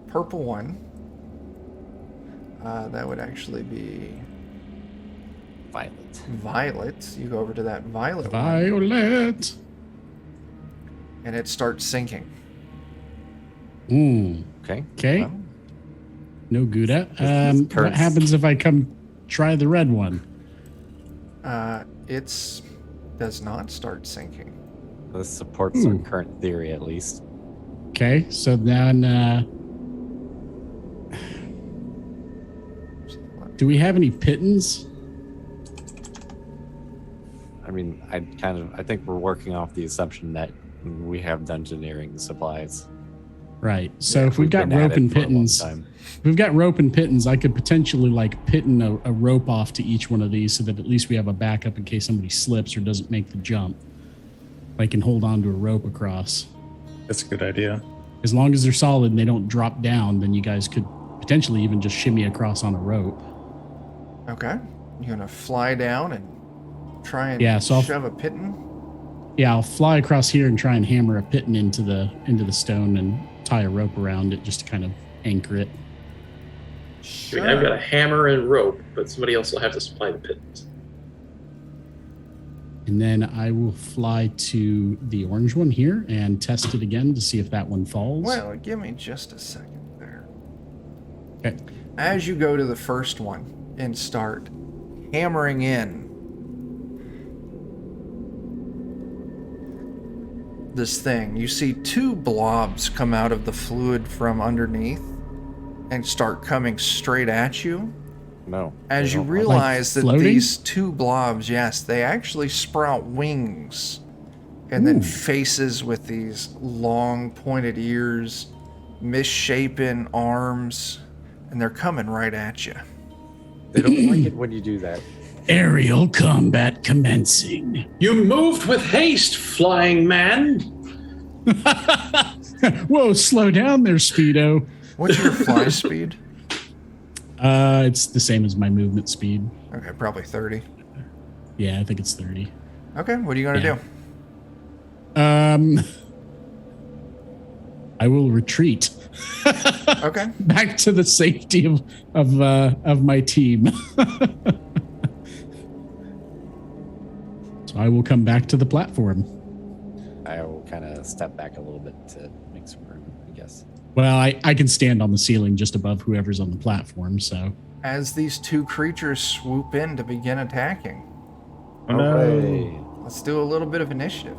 purple one. That would actually be Violet. violet. You go over to that violet one, Violet. and it starts sinking. Okay. Okay. Well, No Gouda. this What turns- happens if I come try the red one? It's does not start sinking. this supports our current theory, at least. Okay. So then, do we have any pittance? I mean, I think we're working off the assumption that we have dungeoneering supplies. Right. So if we've got been at rope it and for a long pittance, time. if we've got rope and pittance, I could potentially like pitten a rope off to each one of these so that at least we have a backup in case somebody slips or doesn't make the jump. I can hold on to a rope across. That's a good idea. As long as they're solid and they don't drop down, then you guys could potentially even just shimmy across on a rope. Okay. You're gonna fly down and try and So I'll- shove a piton? Yeah, I'll fly across here and try and hammer a piton into the stone and tie a rope around it just to kind of anchor it. I mean, I've got a hammer and rope, but somebody else will have to supply the pittons. And then I will fly to the orange one here and test it again to see if that one falls. Well, give me just a second there. Okay. As you go to the first one and start hammering in this thing, you see two blobs come out of the fluid from underneath and start coming straight at you. No. As they you don't- realize that floating? these two blobs, yes, they actually sprout wings and then faces with these long pointed ears, misshapen arms, and they're coming right at you. They don't like it when you do that. Aerial combat commencing. You moved with haste, flying man. Whoa, slow down there, Speedo. What's your fly speed? It's the same as my movement speed. Okay, probably 30. Yeah, I think it's 30. Okay, what are you going to Yeah. do? I will retreat Okay. back to the safety of my team. So I will come back to the platform. I will kind of step back a little bit to make some room, I guess. Well, I can stand on the ceiling just above whoever's on the platform, so. As these two creatures swoop in to begin attacking, Oh, no. Hooray. let's do a little bit of initiative.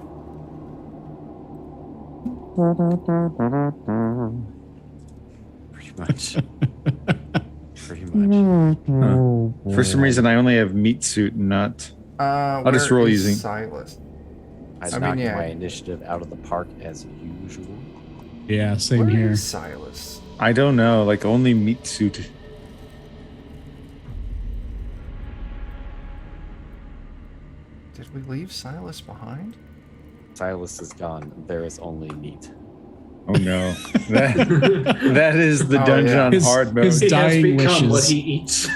Pretty much. Pretty much. For some reason, I only have meat suit, not. I'll just roll using- Silas. I I mean, knocked yeah. my initiative out of the park as usual. Yeah, same Where here. is Silas? I don't know. Like only meat suit. Did we leave Silas behind? Silas is gone. There is only meat. Oh no, that is the Oh, dungeon yeah. on His- hard mode. his- He has Dying become what wishes. he eats.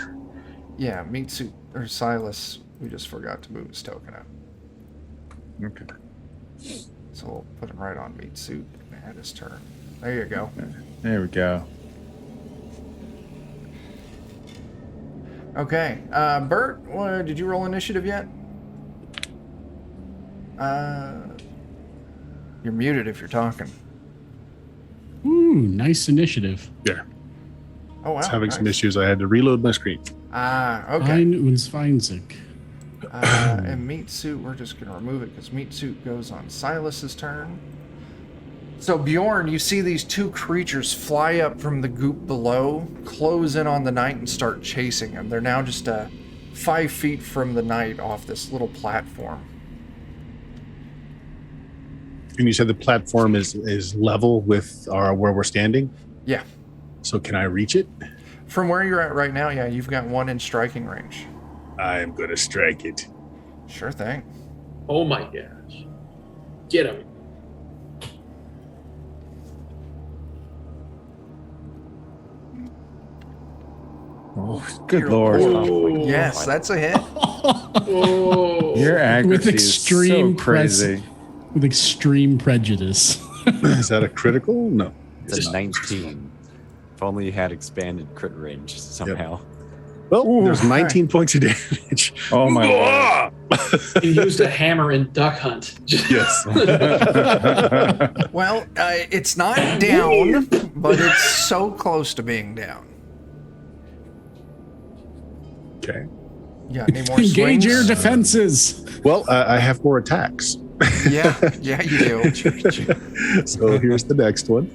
Yeah, meat suit or Silas. We just forgot to move his token up, Okay. so we'll put him right on meat suit and add his turn. There you go. There we go. Okay, Bert, did you roll initiative yet? You're muted if you're talking. Ooh, nice initiative. Yeah. Oh wow. It's having some nice. issues. I had to reload my screen. Okay. Ein uns Feinzig. And meat suit, we're just gonna remove it because meat suit goes on Silas's turn. So Bjorn, you see these two creatures fly up from the goop below, close in on the knight, and start chasing him. They're now just 5 feet from the knight off this little platform. And you said the platform is level with our where we're standing. Yeah. So can I reach it? From where you're at right now, yeah, you've got one in striking range. I am going to strike it. Sure thing. Oh my gosh. Get him. Oh, good You're- lord! Oh. Yes, that's a hit. Oh. Your accuracy extreme is so crazy. With extreme prejudice. Is that a critical? No. It's a 19. If only you had expanded crit range somehow. Well, there's Ooh, 19 points of damage. Oh my lord! He used a hammer in Duck Hunt. Yes. Well, it's not down, but it's so close to being down. Okay. Yeah, any more Engage swings? your defenses. Well, I have more attacks. Yeah, you do. So here's the next one.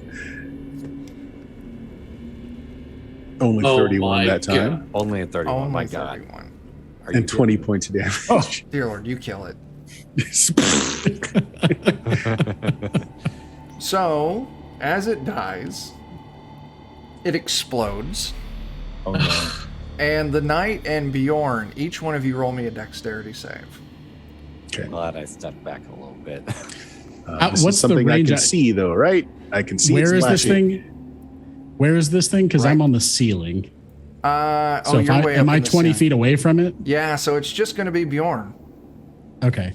Only Oh 31 my that time. God. Only a 31. Only my God. 31. Are you And 20 points of damage. Dear Lord, you kill it. So, as it dies, it explodes. Oh no! And the knight and Bjorn, each one of you roll me a dexterity save. I'm glad I stepped back a little bit. This what's is the something I range? can see, though, right? I can see. Where it's is this flashing. thing? Where is this thing? Because Right. I'm on the ceiling. So if you're way up am I in the 20 ceiling. feet away from it? Yeah, so it's just going to be Bjorn. Okay.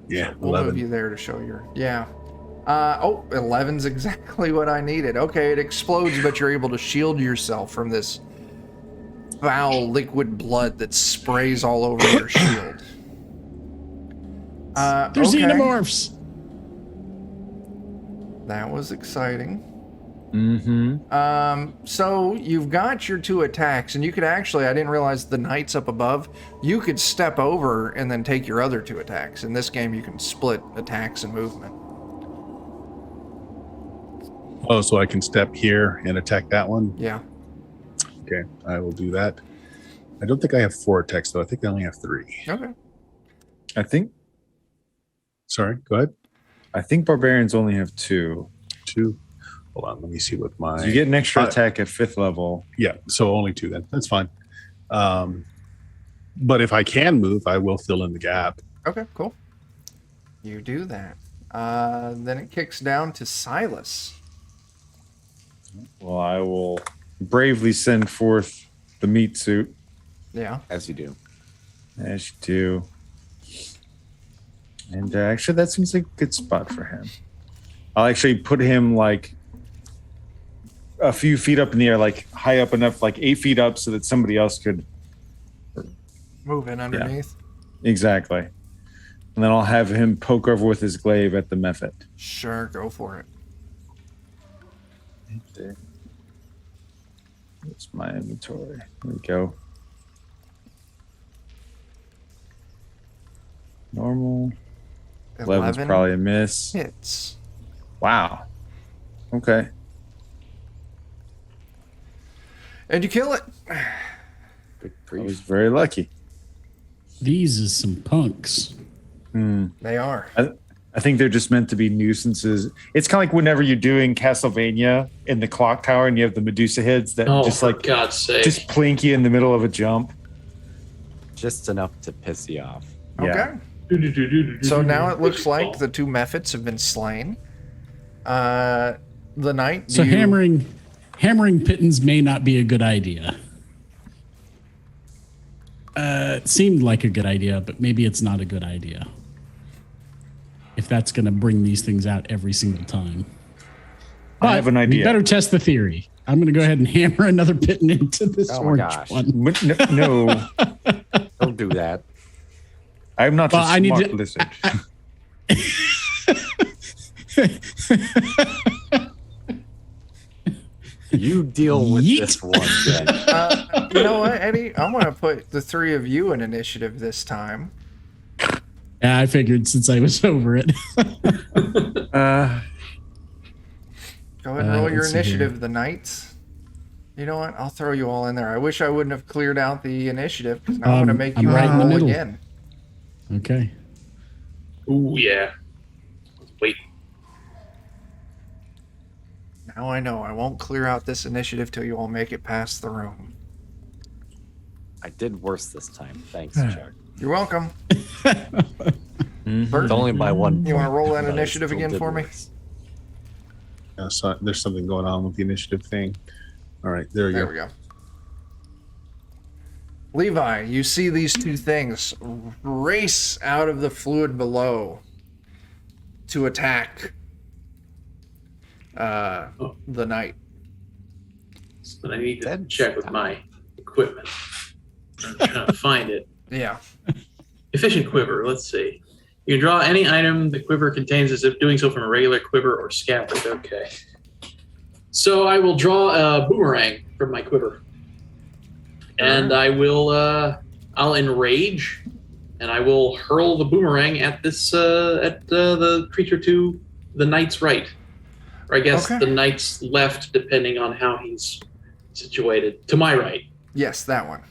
Yeah, We'll 11. move you there to show your... Yeah. 11's exactly what I needed. Okay, it explodes, but you're able to shield yourself from this foul liquid blood that sprays all over your shield. They're okay. xenomorphs. That was exciting. Mm-hmm. So you've got your 2 attacks, and you could actually, I didn't realize the knights up above, you could step over and then take your other 2 attacks. In this game, you can split attacks and movement. Oh, so I can step here and attack that one? Yeah. Okay, I will do that. I don't think I have 4 attacks, though. I think I only have 3. Okay. I think Go ahead. barbarians only have 2. 2. Hold on, let me see what my... You get an extra attack at 5th level. Yeah, so only 2 then. That's fine. But if I can move, I will fill in the gap. Okay, cool. You do that. Then it kicks down to Silas. Well, I will bravely send forth the meat suit, Yeah. As you do. as you do. And actually, that seems like a good spot for him. I'll actually put him like a few feet up in the air, like high up enough, like 8 feet up, so that somebody else could. Move in underneath. Exactly. And then I'll have him poke over with his glaive at the method. Sure, go for it. There. That's my inventory. There we go. Normal. 11's 11 probably a miss. hits. Wow. Okay. And you kill it. Good I grief. was very lucky. These is some punks. They are. I think they're just meant to be nuisances. It's kind of like whenever you're doing Castlevania in the clock tower and you have the Medusa heads that Oh, just for like God's sake. just plink you in the middle of a jump. Just enough to piss you off. Yeah. Okay. So now it looks like the 2 methods have been slain. The knight. So hammering pittons may not be a good idea. It seemed like a good idea, but maybe it's not a good idea. If that's going to bring these things out every single time. I have an We idea. better test the theory. I'm going to go ahead and hammer another pitton into this Oh my orange gosh. one. But no, Don't do that. I'm not Well, a I need smart to- lizard. You deal with Yeet. this one then. You know what, Eddie? I'm going to put the 3 of you in initiative this time. Yeah, I figured since I was over it. Go ahead and roll your let's see initiative, here. the knights. You know what? I'll throw you all in there. I wish I wouldn't have cleared out the initiative because now I'm going to make I'm you right in the roll middle. again. Okay. Ooh, yeah. Wait. Now I know I won't clear out this initiative till you all make it past the room. I did worse this time. Thanks, Chuck. You're welcome. It's Bert, only by 1 you want to point, roll that but I initiative still again did for me? worse. So there's something going on with the initiative thing. All right, there we There go. we go. Levi, you see these 2 things race out of the fluid below to attack the knight. But I need to Dead check with my equipment. I'm trying to find it. Yeah. Efficient quiver, let's see. You can draw any item the quiver contains as if doing so from a regular quiver or scabbard. Okay. So I will draw a boomerang from my quiver. And I will, I'll enrage, and I will hurl the boomerang at this, at the creature to the knight's right. Or I guess Okay. the knight's left, depending on how he's situated. To my right. Yes, that one.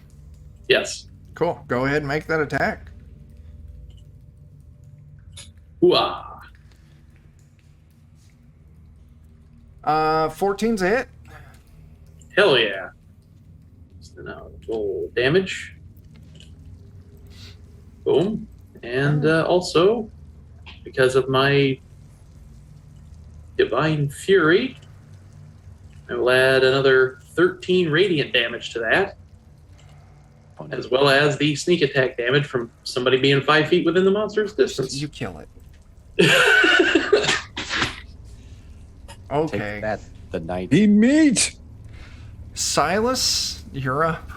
Yes. Cool. Go ahead and make that attack. Hooah. 14's a hit. Hell yeah. So now roll damage. Boom. And also, because of my Divine Fury. I will add another 13 radiant damage to that, as well as the sneak attack damage from somebody being 5 feet within the monster's distance. You kill it. Take Okay. that, the knight. Be meat. Silas, you're up.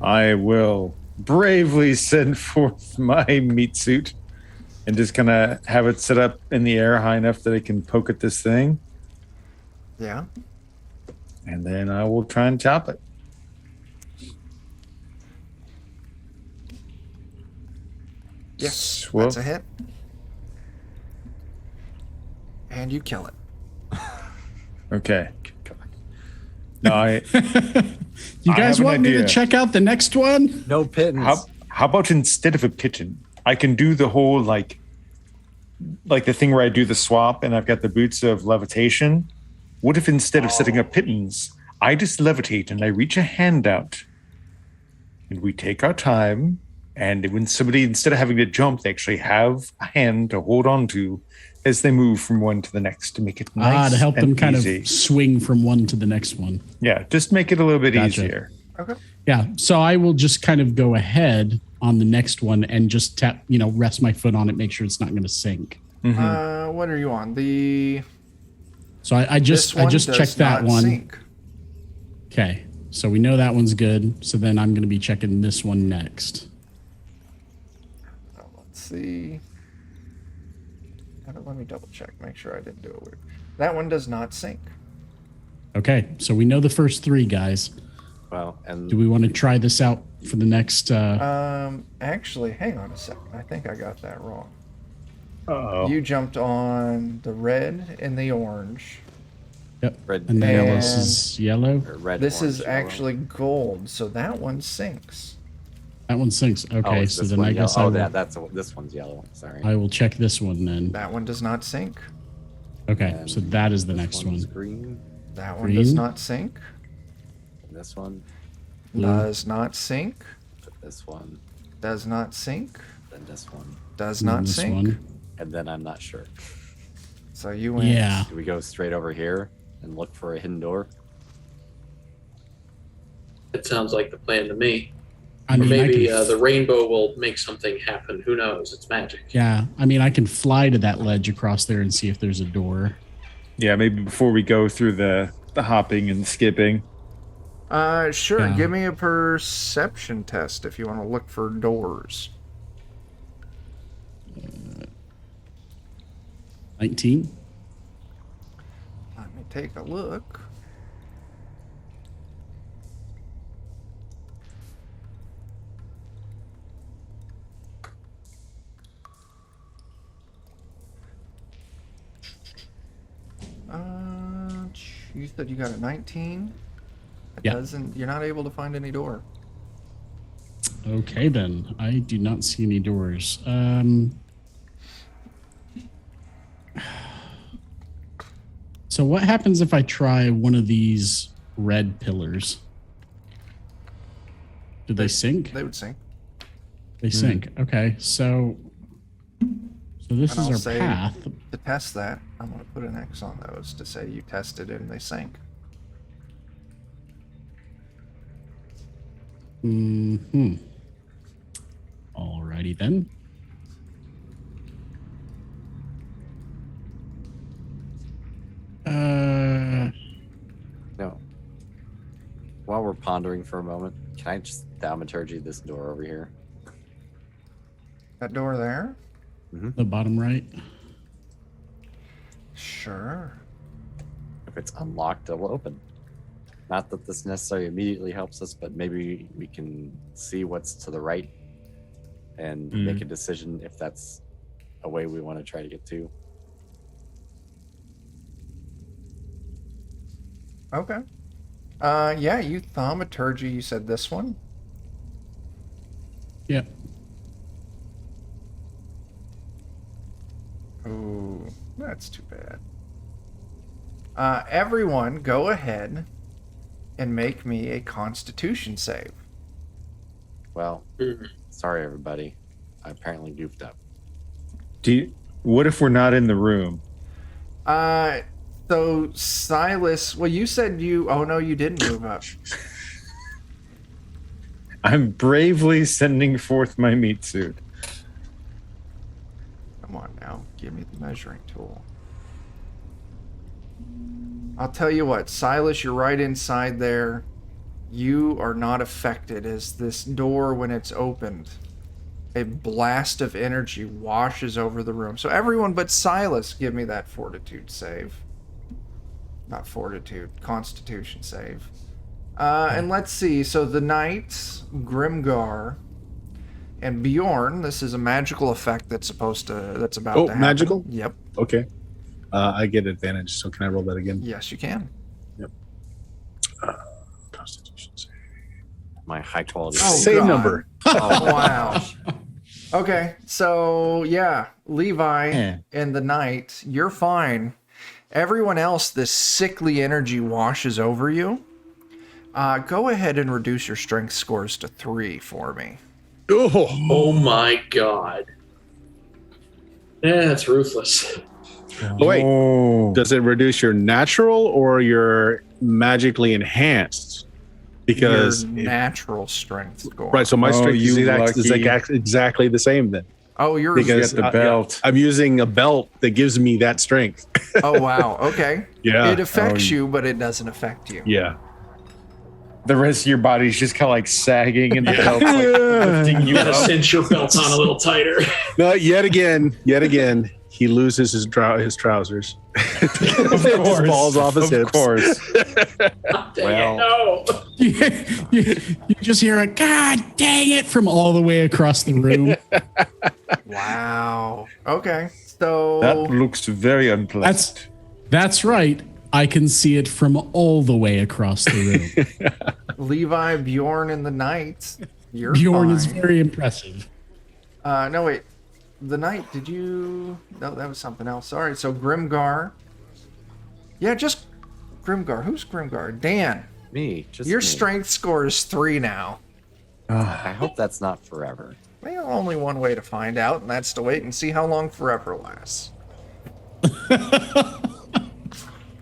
I will bravely send forth my meat suit and just kind of have it set up in the air high enough that I can poke at this thing. Yeah. And then I will try and chop it. Yes, Well, that's a hit. And you kill it. okay. No, You I guys have an want me to idea. check out the next one? No pittance. how about instead of a pigeon, I can do the whole like the thing where I do the swap and I've got the boots of levitation. What if instead of setting up pittance, I just levitate and I reach a hand out and we take our time, and when somebody, instead of having to jump, they actually have a hand to hold on to as they move from one to the next to make it nice To help them and kind easy. of swing from one to the next one. Yeah, just make it a little bit Gotcha. easier. Okay. Yeah. So I will just kind of go ahead on the next one and just tap, rest my foot on it, make sure it's not going to sink. What are you on? The So I just this one does checked that not one. Sink. Okay. So we know that one's good. So then I'm going to be checking this one next. Let's see. Let me double check. Make sure I didn't do it weird. That one does not sink. Okay. So we know the first three, guys. Well, and Do we want to try this out for the next? Actually, hang on a second. I think I got that wrong. Uh-oh. You jumped on the red and the orange. Yep. red, And then And- this is yellow. or red. This is orange, yellow. actually gold, so that one sinks. That one sinks. Oh, Okay. it's So this then one I yellow. guess I Oh, will, this one's yellow. Sorry. I will check this one then. That one does not sink. Okay. And So that is the this next one's one. green. That one does Green. not sink. And this one. Blue. Does not sink. This one. Does not sink. Then this one. Does And not this sink. one. And then I'm not sure. So you win. Yeah. Do we go straight over here and look for a hidden door? That sounds like the plan to me. I Or mean, maybe I can, the rainbow will make something happen. Who knows? It's magic. yeah. I mean, I can fly to that ledge across there and see if there's a door. Yeah, maybe before we go through the hopping and skipping. Sure. Yeah. Give me a perception test if you want to look for doors. 19. Let me take a look. You said you got a 19? It Yeah. doesn't. You're not able to find any door. Okay, then. I do not see any doors. So what happens if I try one of these red pillars? Do they sink? They would sink. They sink. Okay, so this And is I'll our say- path. To test that, I'm going to put an X on those to say you tested it and they sank. Alrighty then. No. While we're pondering for a moment, can I just thaumaturgy this door over here? That door there? The bottom right. Sure. If it's unlocked, it will open. Not that this necessarily immediately helps us, but maybe we can see what's to the right and make a decision if that's a way we want to try to get to. Okay. Yeah, you thaumaturgy, you said this one? Yep. Ooh, that's too bad. Everyone, go ahead and make me a Constitution save. Well, Mhm. sorry everybody. I apparently goofed up. Do What if we're not in the room? So Silas, well, you said you. Oh no, you didn't move up. I'm bravely sending forth my meat suit. Come on now, give me the measuring tool. I'll tell you what, Silas, you're right inside there. You are not affected as this door, when it's opened, a blast of energy washes over the room. So everyone but Silas, give me that fortitude save. Not fortitude, constitution save. And let's see, so the knights, Grimgar, and Bjorn, this is a magical effect that's about to happen. Magical? Yep. Okay. I get advantage, so can I roll that again? Yes, you can. Yep. Constitution save. My high quality. Oh, Same God. number. Oh, wow. Okay, so yeah, Levi Yeah. and the knight, you're fine. Everyone else, this sickly energy washes over you. Go ahead and reduce your strength scores to 3 for me. Oh my god. Yeah, it's ruthless. Oh, wait. Oh. Does it reduce your natural or your magically enhanced? Because your natural strength score. right, so my Oh, strength is, you lucky. exactly the same then. Oh, yours. Because Get the belt. I'm using a belt that gives me that strength. Oh, wow. Okay. Yeah. It affects Oh, you, but it doesn't affect you. Yeah. The rest of your body's just kind of like sagging and the belt's like lifting You you gotta up. cinch your belt on a little tighter. No, yet again, he loses his trousers. Of It just falls off his of hips. course. Dang it, no. You just hear a "God dang it" from all the way across the room. Wow. Okay. So That looks very unpleasant. That's right. I can see it from all the way across the room. Levi, Bjorn, and the knights. You're Bjorn fine. is very impressive. No, wait. The knight, did you... No, that was something else. Sorry. So Grimgar. Yeah, just Grimgar. Who's Grimgar? Dan. Me. Just Your me. strength score is 3 now. I hope that's not forever. Well, only one way to find out, and that's to wait and see how long forever lasts.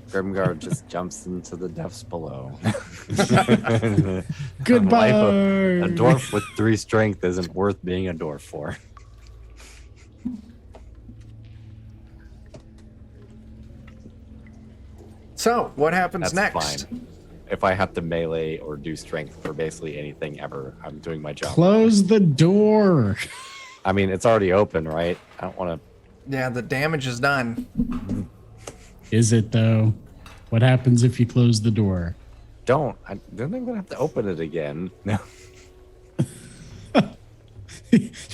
Grimgar just jumps into the depths below. Goodbye. A dwarf with 3 strength isn't worth being a dwarf for. So, what happens That's next? fine. If I have to melee or do strength for basically anything ever, I'm doing my job. Close the door. I mean, it's already open, right? I don't want Yeah, the damage is done. Is it though? What happens if you close the door? to. I don't even have to open it again. No.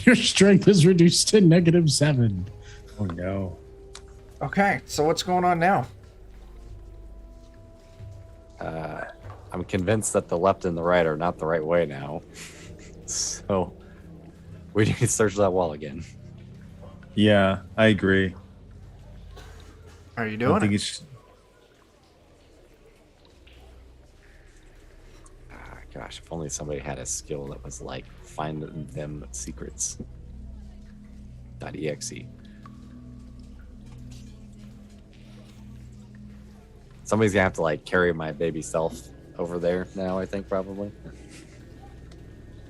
Your strength is reduced to -7. Oh no. Okay, so what's going on now? I'm convinced that the left and the right are not the right way now. So we need to search that wall again. Yeah, I agree. Are you I don't doing think it? it's Gosh, if only somebody had a skill that was like find them secrets. .exe. Somebody's gonna have to like carry my baby self over there now, I think probably.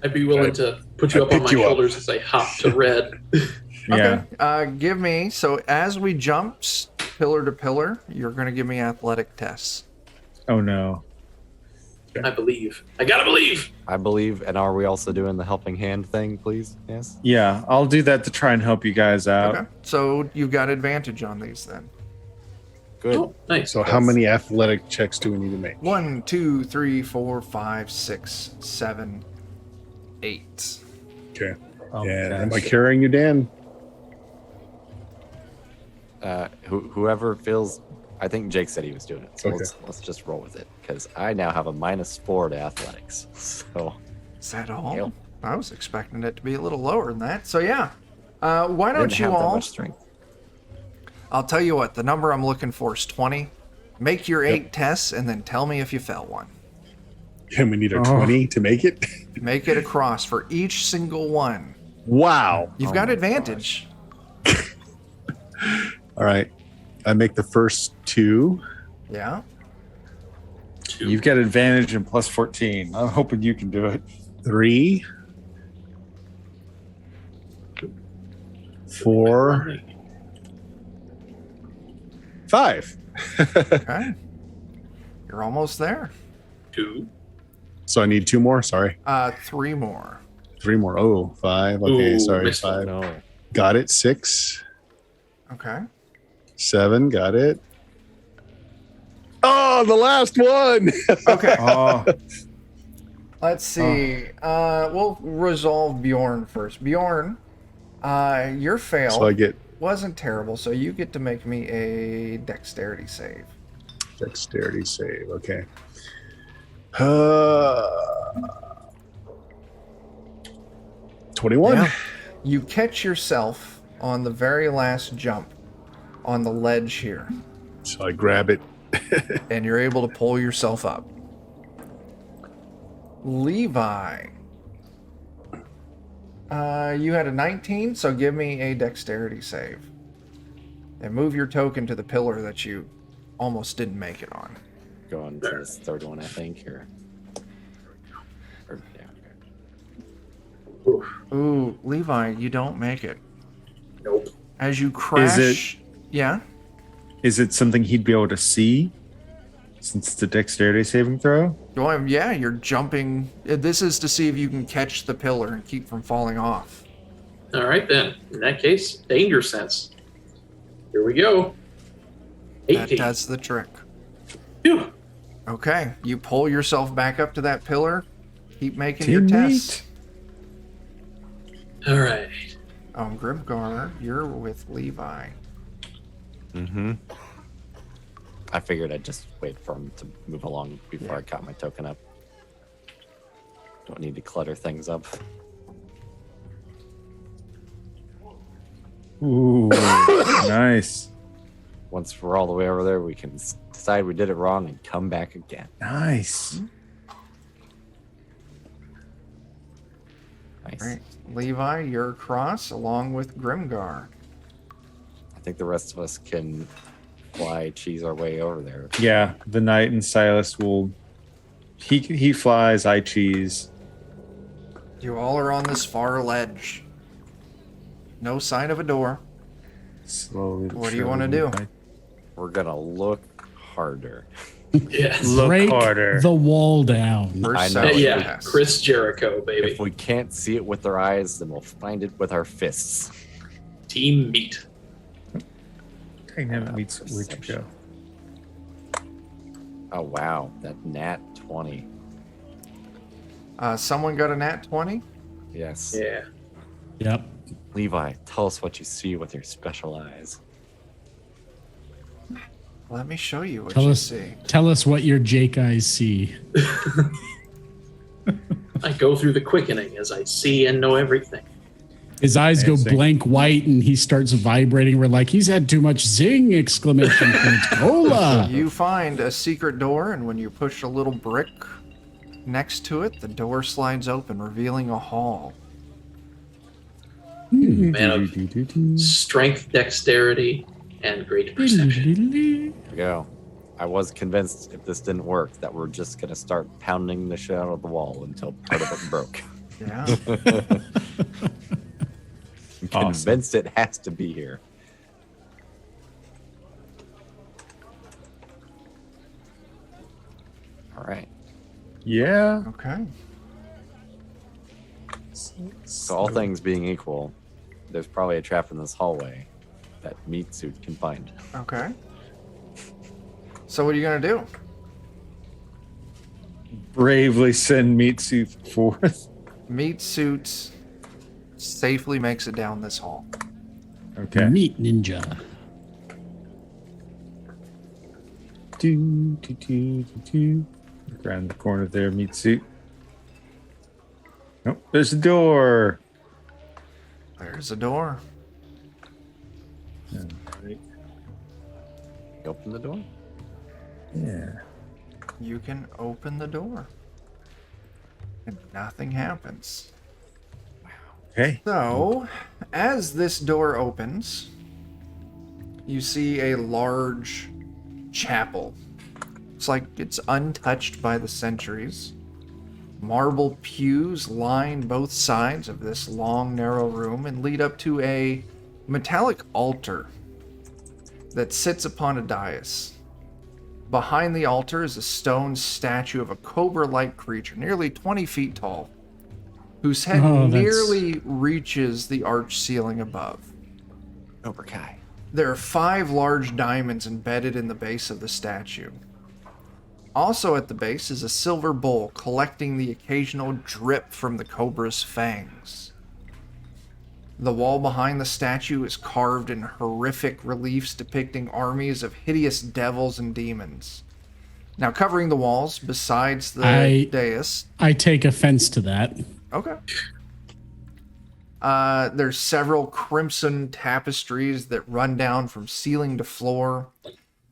I'd be willing to put you I up on picked my you up. shoulders as I hop to red. yeah. Okay, give me, so as we jump pillar to pillar, you're going to give me athletic tests. Oh no. I believe. I gotta believe. I believe, and are we also doing the helping hand thing, please? Yes. Yeah, I'll do that to try and help you guys out. Okay, so you've got advantage on these then. Good. Oh, nice. So how many athletic checks do we need to make? 1, 2, 3, 4, 5, 6, 7, 8. Okay. Oh, And gosh. am I carrying you, Dan? Whoever feels, I think Jake said he was doing it. So Okay. let's just roll with it because I now have a -4 to athletics. So Is that all? Yep. I was expecting it to be a little lower than that. So yeah, why I didn't don't you have that all? much strength. I'll tell you what. The number I'm looking for is 20. Make your 8 tests and then tell me if you fail one. And we need a 20 to make it? Make it across for each single one. Wow. You've Oh got my advantage. All right. I make the first 2. Yeah. You've got advantage and plus 14. I'm hoping you can do it. 3. 4. 5. Okay. You're almost there. 2. So I need 2 more. Sorry. 3 more. 3 more. Oh, 5. Okay, Ooh, sorry. missed 5. No. Got it. 6. Okay. 7. Got it. Oh, the last one. Okay. Oh, Let's see. We'll resolve Bjorn first. Bjorn, your fail So I get wasn't terrible, so you get to make me a dexterity save. dexterity save. Okay. 21. Yeah. You catch yourself on the very last jump on the ledge here, So I grab it. and you're able to pull yourself up. Levi, you had a 19, so give me a dexterity save. And move your token to the pillar that you almost didn't make it on. Going to this third one, I think. Or yeah, okay. Oof. Ooh, Levi, you don't make it. Nope. As you crash... Yeah? is it something he'd be able to see since it's a dexterity saving throw? Well, yeah, you're jumping. This is to see if you can catch the pillar and keep from falling off. All right, then. In that case, danger sense. Here we go. That 18. does the trick. Phew. Okay, you pull yourself back up to that pillar. Keep making your tests. All right. Grimgar, you're with Levi. Mm-hmm. I figured I'd just wait for him to move along before I caught my token up. Don't need to clutter things up. Ooh, nice. Once we're all the way over there, we can decide we did it wrong and come back again. Nice. Nice. All right, Levi, you're across along with Grimgar. I think the rest of us can fly cheese our way over there. Yeah, the knight and Silas will. He flies. I cheese. You all are on this far ledge. No sign of a door. Slowly. What do you wanna do? We're gonna look harder. Yes. Look Break harder. the wall down. First I know. salad Yeah, pass. Chris Jericho, baby. If we can't see it with our eyes, then we'll find it with our fists. Team meat. Dynamic meets where'd you Perception. go? Oh wow, that nat 20. Someone got a nat 20? Yes. Yeah. Yep. Levi, tell us what you see with your special eyes. Let me show you what Tell you us. see. Tell us what your Jake eyes see. I go through the quickening as I see and know everything. His eyes go Amazing. blank white and he starts vibrating. We're like, he's had too much zing! Exclamation point! Cola. You find a secret door, and when you push a little brick next to it, the door slides open, revealing a hall. Man of strength, dexterity, and great perception. There we go. I was convinced if this didn't work that we're just gonna start pounding the shit out of the wall until part of it broke. Yeah. I'm Awesome. convinced it has to be here. All right. Yeah. Okay. So all things being equal, there's probably a trap in this hallway that meat suit can find. Okay. So what are you gonna do? Bravely send meat suit forth. Meat suits safely makes it down this hall. Okay. Meat ninja. Look around the corner there, meat suit. Nope, there's a door. There's a door. Open the door. Yeah. You can open the door. And nothing happens. Okay. So, as this door opens, you see a large chapel. It's like it's untouched by the centuries. Marble pews line both sides of this long, narrow room and lead up to a metallic altar that sits upon a dais. Behind the altar is a stone statue of a cobra-like creature, nearly 20 feet tall, whose head nearly reaches the arched ceiling above. Cobra Kai. There are 5 large diamonds embedded in the base of the statue. Also at the base is a silver bowl collecting the occasional drip from the cobra's fangs. The wall behind the statue is carved in horrific reliefs depicting armies of hideous devils and demons. Now, covering the walls, besides the dais... I take offense to that. Okay. There's several crimson tapestries that run down from ceiling to floor.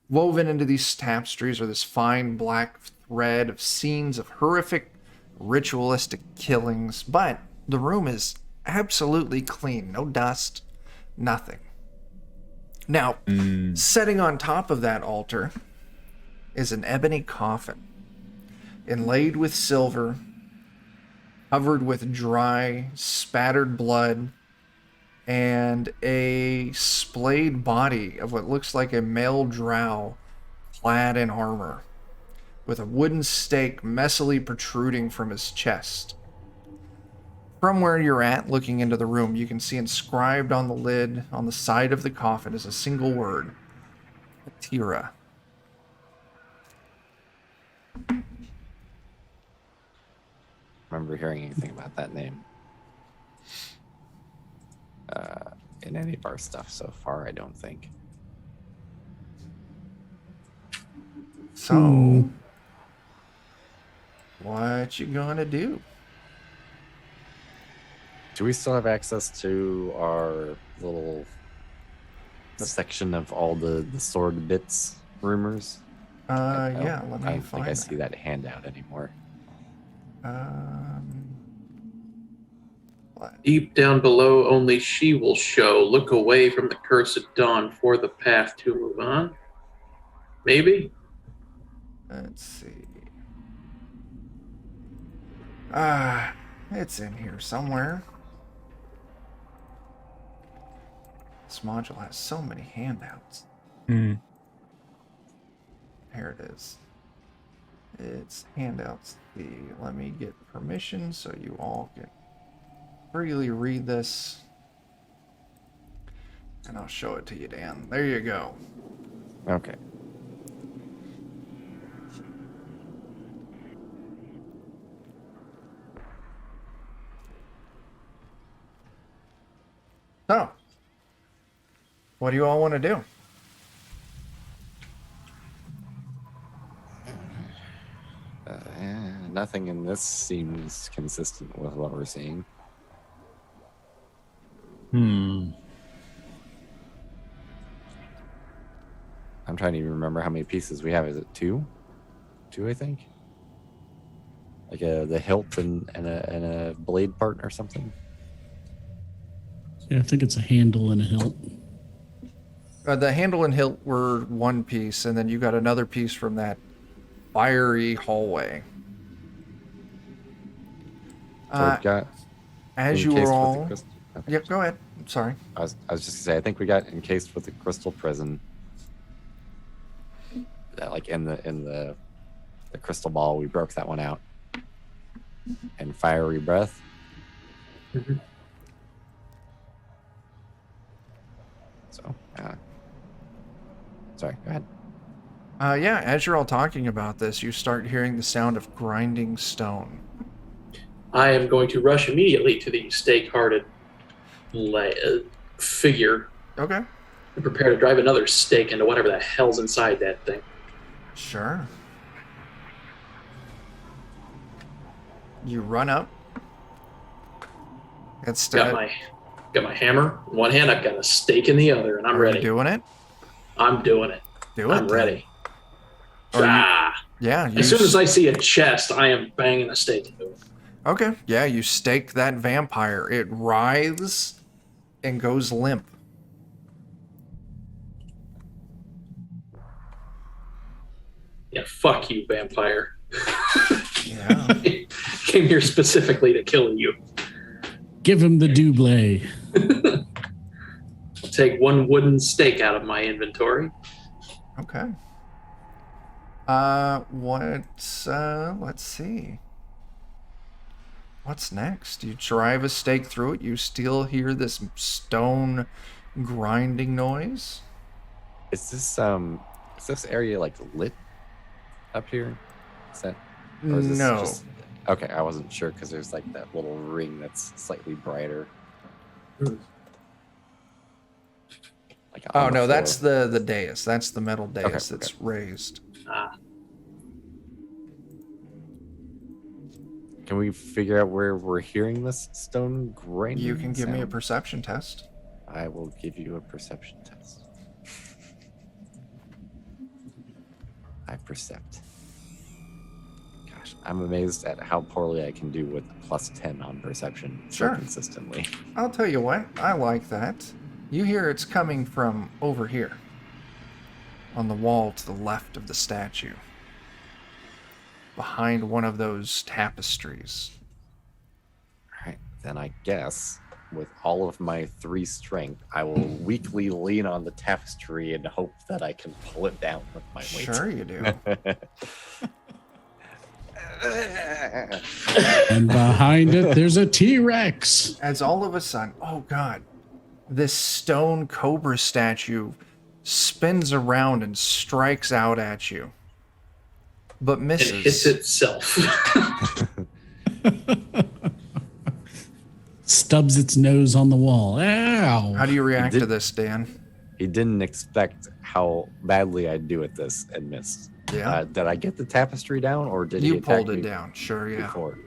Woven into these tapestries are this fine black thread of scenes of horrific ritualistic killings, but the room is absolutely clean. No dust, nothing. Now, setting on top of that altar is an ebony coffin, inlaid with silver, covered with dry, spattered blood, and a splayed body of what looks like a male drow clad in armor, with a wooden stake messily protruding from his chest. From where you're at, looking into the room, you can see inscribed on the lid, on the side of the coffin, is a single word, Atira. Remember hearing anything about that name in any of our stuff so far? I don't think. So, what you gonna do? Do we still have access to our little section of all the sword bits rumors? Yeah, let me I don't find think I see that handout anymore. What? Deep down below, only she will show. Look away from the cursed dawn for the path to move on. Maybe? Let's see. It's in here somewhere. This module has so many handouts. Here it is. It's handouts. Let me get permission so you all can freely read this. And I'll show it to you, Dan. There you go. Okay. So, what do you all want to do? Nothing in this seems consistent with what we're seeing. I'm trying to even remember how many pieces we have. Is it 2? 2, I think. Like the hilt and a blade part or something. Yeah, I think it's a handle and a hilt. The handle and hilt were one piece, and then you got another piece from that fiery hallway. So we've got As you encased were with the all... crystal- okay. Yep, go ahead. I'm sorry. I was just gonna say, I think we got encased with the crystal prison. Like in the crystal ball, we broke that one out. And fiery breath. So, sorry, go ahead. Yeah, as you're all talking about this, you start hearing the sound of grinding stone. I am going to rush immediately to the stake-hearted figure Okay. and prepare to drive another stake into whatever the hell's inside that thing. Sure. You run up. It's Got my hammer in one hand, I've got a stake in the other, and I'm ready. Doing it? I'm doing it. Do it. I'm ready. Yeah. As soon as I see a chest, I am banging a stake into it. Okay. Yeah, you stake that vampire. It writhes and goes limp. like, fuck you, vampire. Yeah. Came here specifically to kill you. Give him the double. I'll take one wooden stake out of my inventory. Okay. Let's see. What next? You drive a stake through it. You still hear this stone grinding noise. Is this area like lit up here? Is that? Or is this No. Okay, I wasn't sure because there's like that little ring that's slightly brighter. Like Oh on the no, floor. that's the dais. That's the metal dais Okay, that's raised. Can we figure out where we're hearing this stone grinding? You can give me a sound? perception test. I will give you a perception test. I percept. Gosh, I'm amazed at how poorly I can do with +10 on perception so Sure. consistently. I'll tell you what, I like that. You hear it's coming from over here. On the wall to the left of the statue. Behind one of those tapestries. Alright, then I guess with all of my 3 strength, I will weakly lean on the tapestry and hope that I can pull it down with my weight. Sure you do. And behind it, there's a T-Rex. As all of a sudden, oh god, this stone cobra statue spins around and strikes out at you. But It misses. hits itself. Stubs its nose on the wall. Ow. How do you react did- to this, Dan? He didn't expect how badly I'd do at this and missed. Yeah. Did I get the tapestry down, or did he You attack pulled me it down. Sure, yeah. before?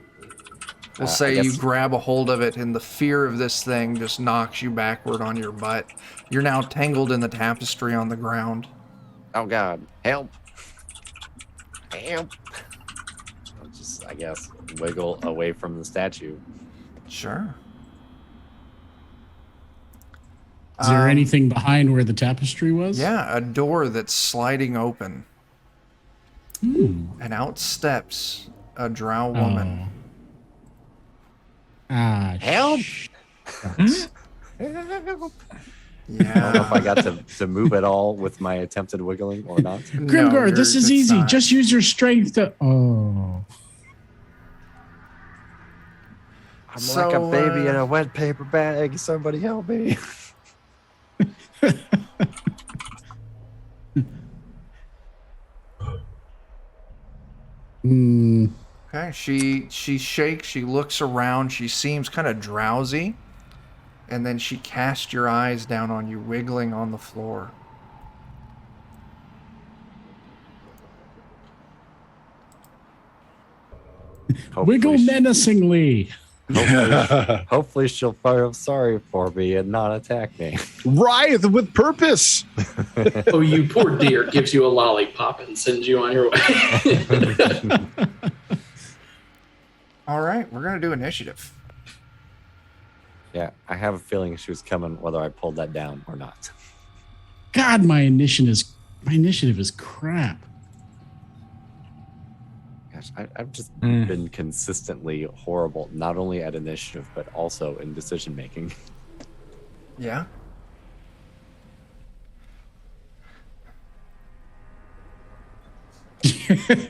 We'll I say you guess- grab a hold of it, and the fear of this thing just knocks you backward on your butt. You're now tangled in the tapestry on the ground. Oh God! Help! Help! I'll just, I guess, wiggle away from the statue. Sure. Is there anything behind where the tapestry was? Yeah, a door that's sliding open, Ooh. and out steps a drow woman. Oh. Ah, Help! shucks. Help! I don't know Yeah. if I got to move at all with my attempted wiggling or not. Grimgar, No, this is it's easy. not. Just use your strength to. Oh. I'm So, like a baby in a wet paper bag. Somebody help me! Hmm. Okay, she shakes, she looks around, she seems kind of drowsy, and then she casts your eyes down on you, wiggling on the floor. Wiggle menacingly. Hopefully she'll feel sorry for me and not attack me. Writhe with purpose. Oh, you poor dear. Gives you a lollipop and sends you on your way. All right, we're going to do initiative. Yeah, I have a feeling she was coming whether I pulled that down or not. God, my initiative is crap. Gosh, I've just been consistently horrible, not only at initiative, but also in decision making. Yeah?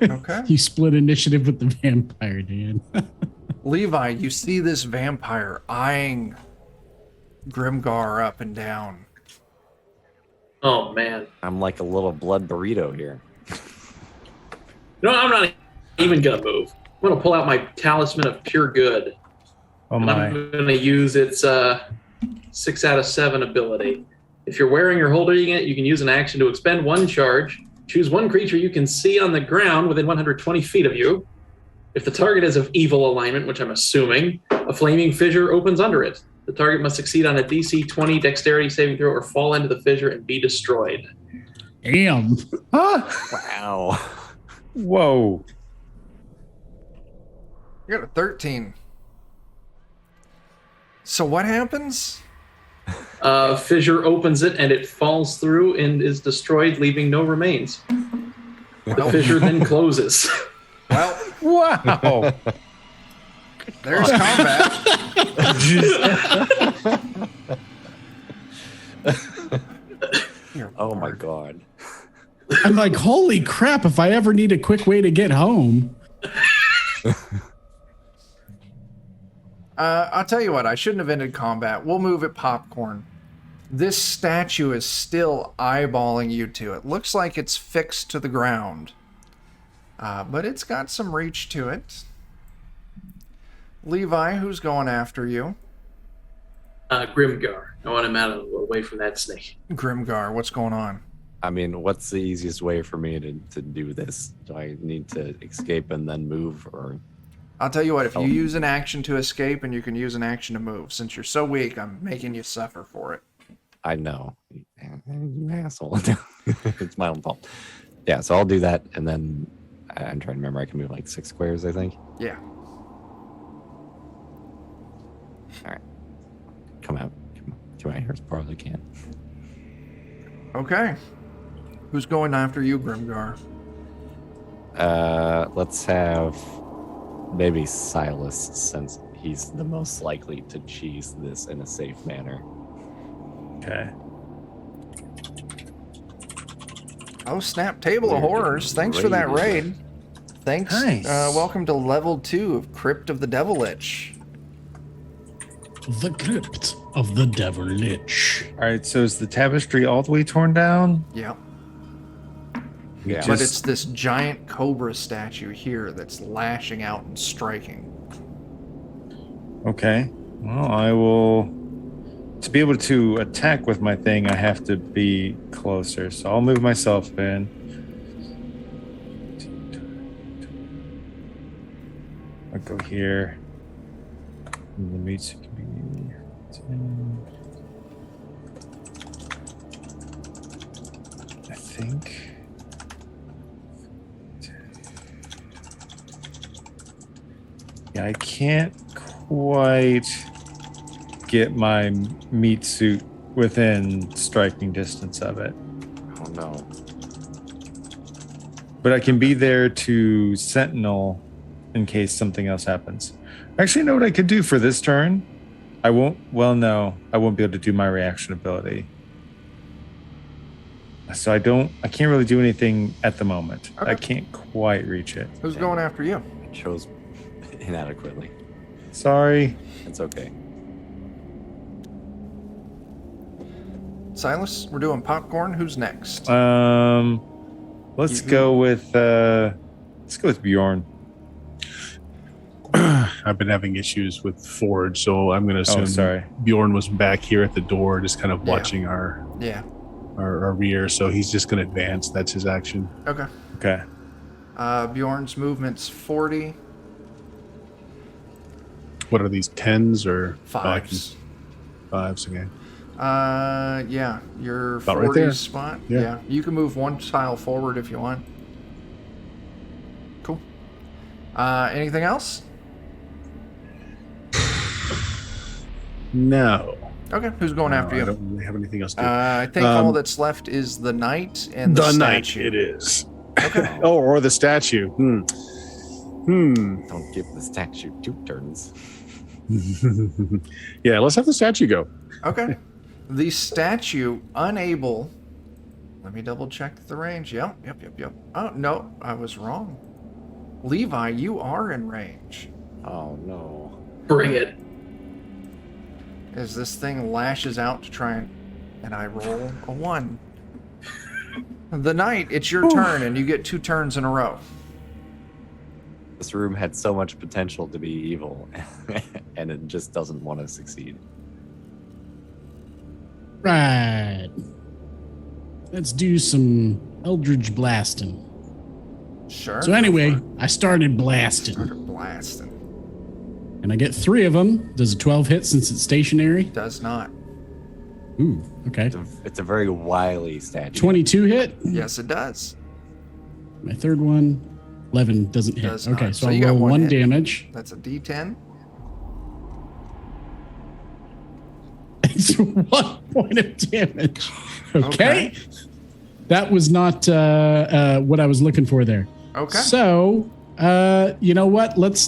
Okay. You split initiative with the vampire, Dan. Levi, you see this vampire eyeing Grimgar up and down. Oh, man. I'm like a little blood burrito here. No, I'm not even going to move. I'm going to pull out my Talisman of Pure Good. Oh And my. I'm going to use its 6 out of 7 ability. If you're wearing or holding it, you can use an action to expend 1 charge. Choose 1 creature you can see on the ground within 120 feet of you. If the target is of evil alignment, which I'm assuming, a flaming fissure opens under it. The target must succeed on a DC 20 dexterity saving throw or fall into the fissure and be destroyed. Damn. Huh? Wow. Whoa. You got a 13. So what happens? Fissure opens it and it falls through and is destroyed, leaving no remains. The fissure then closes. Well, Wow. there's combat. Oh my god. I'm like, holy crap, if I ever need a quick way to get home. I'll tell you what, I shouldn't have ended combat. We'll move it popcorn. This statue is still eyeballing you two. It looks like it's fixed to the ground. But it's got some reach to it. Levi, who's going after you? Grimgar. I want him away from that snake. Grimgar, what's going on? I mean, what's the easiest way for me to do this? Do I need to escape and then move, or? I'll tell you what, if you use an action to escape and you can use an action to move, since you're so weak, I'm making you suffer for it. I know. You asshole. It's my own fault. Yeah, so I'll do that, and then I'm trying to remember, I can move like 6 squares, I think. Yeah. All right. Come out. Come out here as far as I can. Okay. Who's going after you, Grimgar? Let's have maybe Silas, since he's the most likely to cheese this in a safe manner. Okay. Oh, snap. Table of Horrors. Thanks for that raid. Thanks. Nice. Welcome to level 2 of Crypt of the Devil Lich. The Crypt of the Devil Lich. All right. So is the tapestry all the way torn down? Yeah. Yeah. But it's this giant cobra statue here that's lashing out and striking. Okay. Well, I will. To be able to attack with my thing, I have to be closer. So I'll move myself in. I'll go here. And the meats can be 10. I think. Yeah, I can't quite get my meat suit within striking distance of it. Oh no. But I can be there to sentinel in case something else happens. Actually, you know what I could do for this turn? I won't be able to do my reaction ability. So I can't really do anything at the moment. Okay. I can't quite reach it. Who's going after you? I chose inadequately. Sorry. It's okay. Silas, we're doing popcorn. Who's next? Let's go with Bjorn. I've been having issues with Forge, so I'm going to assume sorry. Bjorn was back here at the door, just kind of Yeah. watching our Yeah. rear. So he's just going to advance. That's his action. Okay. Okay. Bjorn's movement's 40. What are these, 10s or 5s? 5s? Okay. Yeah, your About 40 right there. spot. Yeah. Yeah, you can move one tile forward if you want. Cool. Anything else? No. Okay, who's going after I you? don't really have anything else to do. I think all that's left is the knight and the Knight, statue. it is. Okay. Oh, or the statue. Don't give the statue 2 turns. Yeah, let's have the statue go. Okay. The statue unable. Let me double check the range. Yep. Oh, no, I was wrong. Levi, you are in range. Oh no. Bring it. As this thing lashes out to try and I roll a 1. The knight, it's your turn, and you get 2 turns in a row. This room had so much potential to be evil, and it just doesn't want to succeed. Right. Let's do some Eldritch blasting. Sure. So anyway, I started blasting. Started blasting. And I get 3 of them. Does a 12 hit since it's stationary? Does not. Ooh, okay. It's a very wily statue. 22 hit. Yes, it does. My third one, 11 doesn't hit. Does not. Okay, So so you I'll got roll 1 1 hit. damage. That's a D10. It's 1 point of damage. Okay. that was not what I was looking for there. Okay. So, you know what? Let's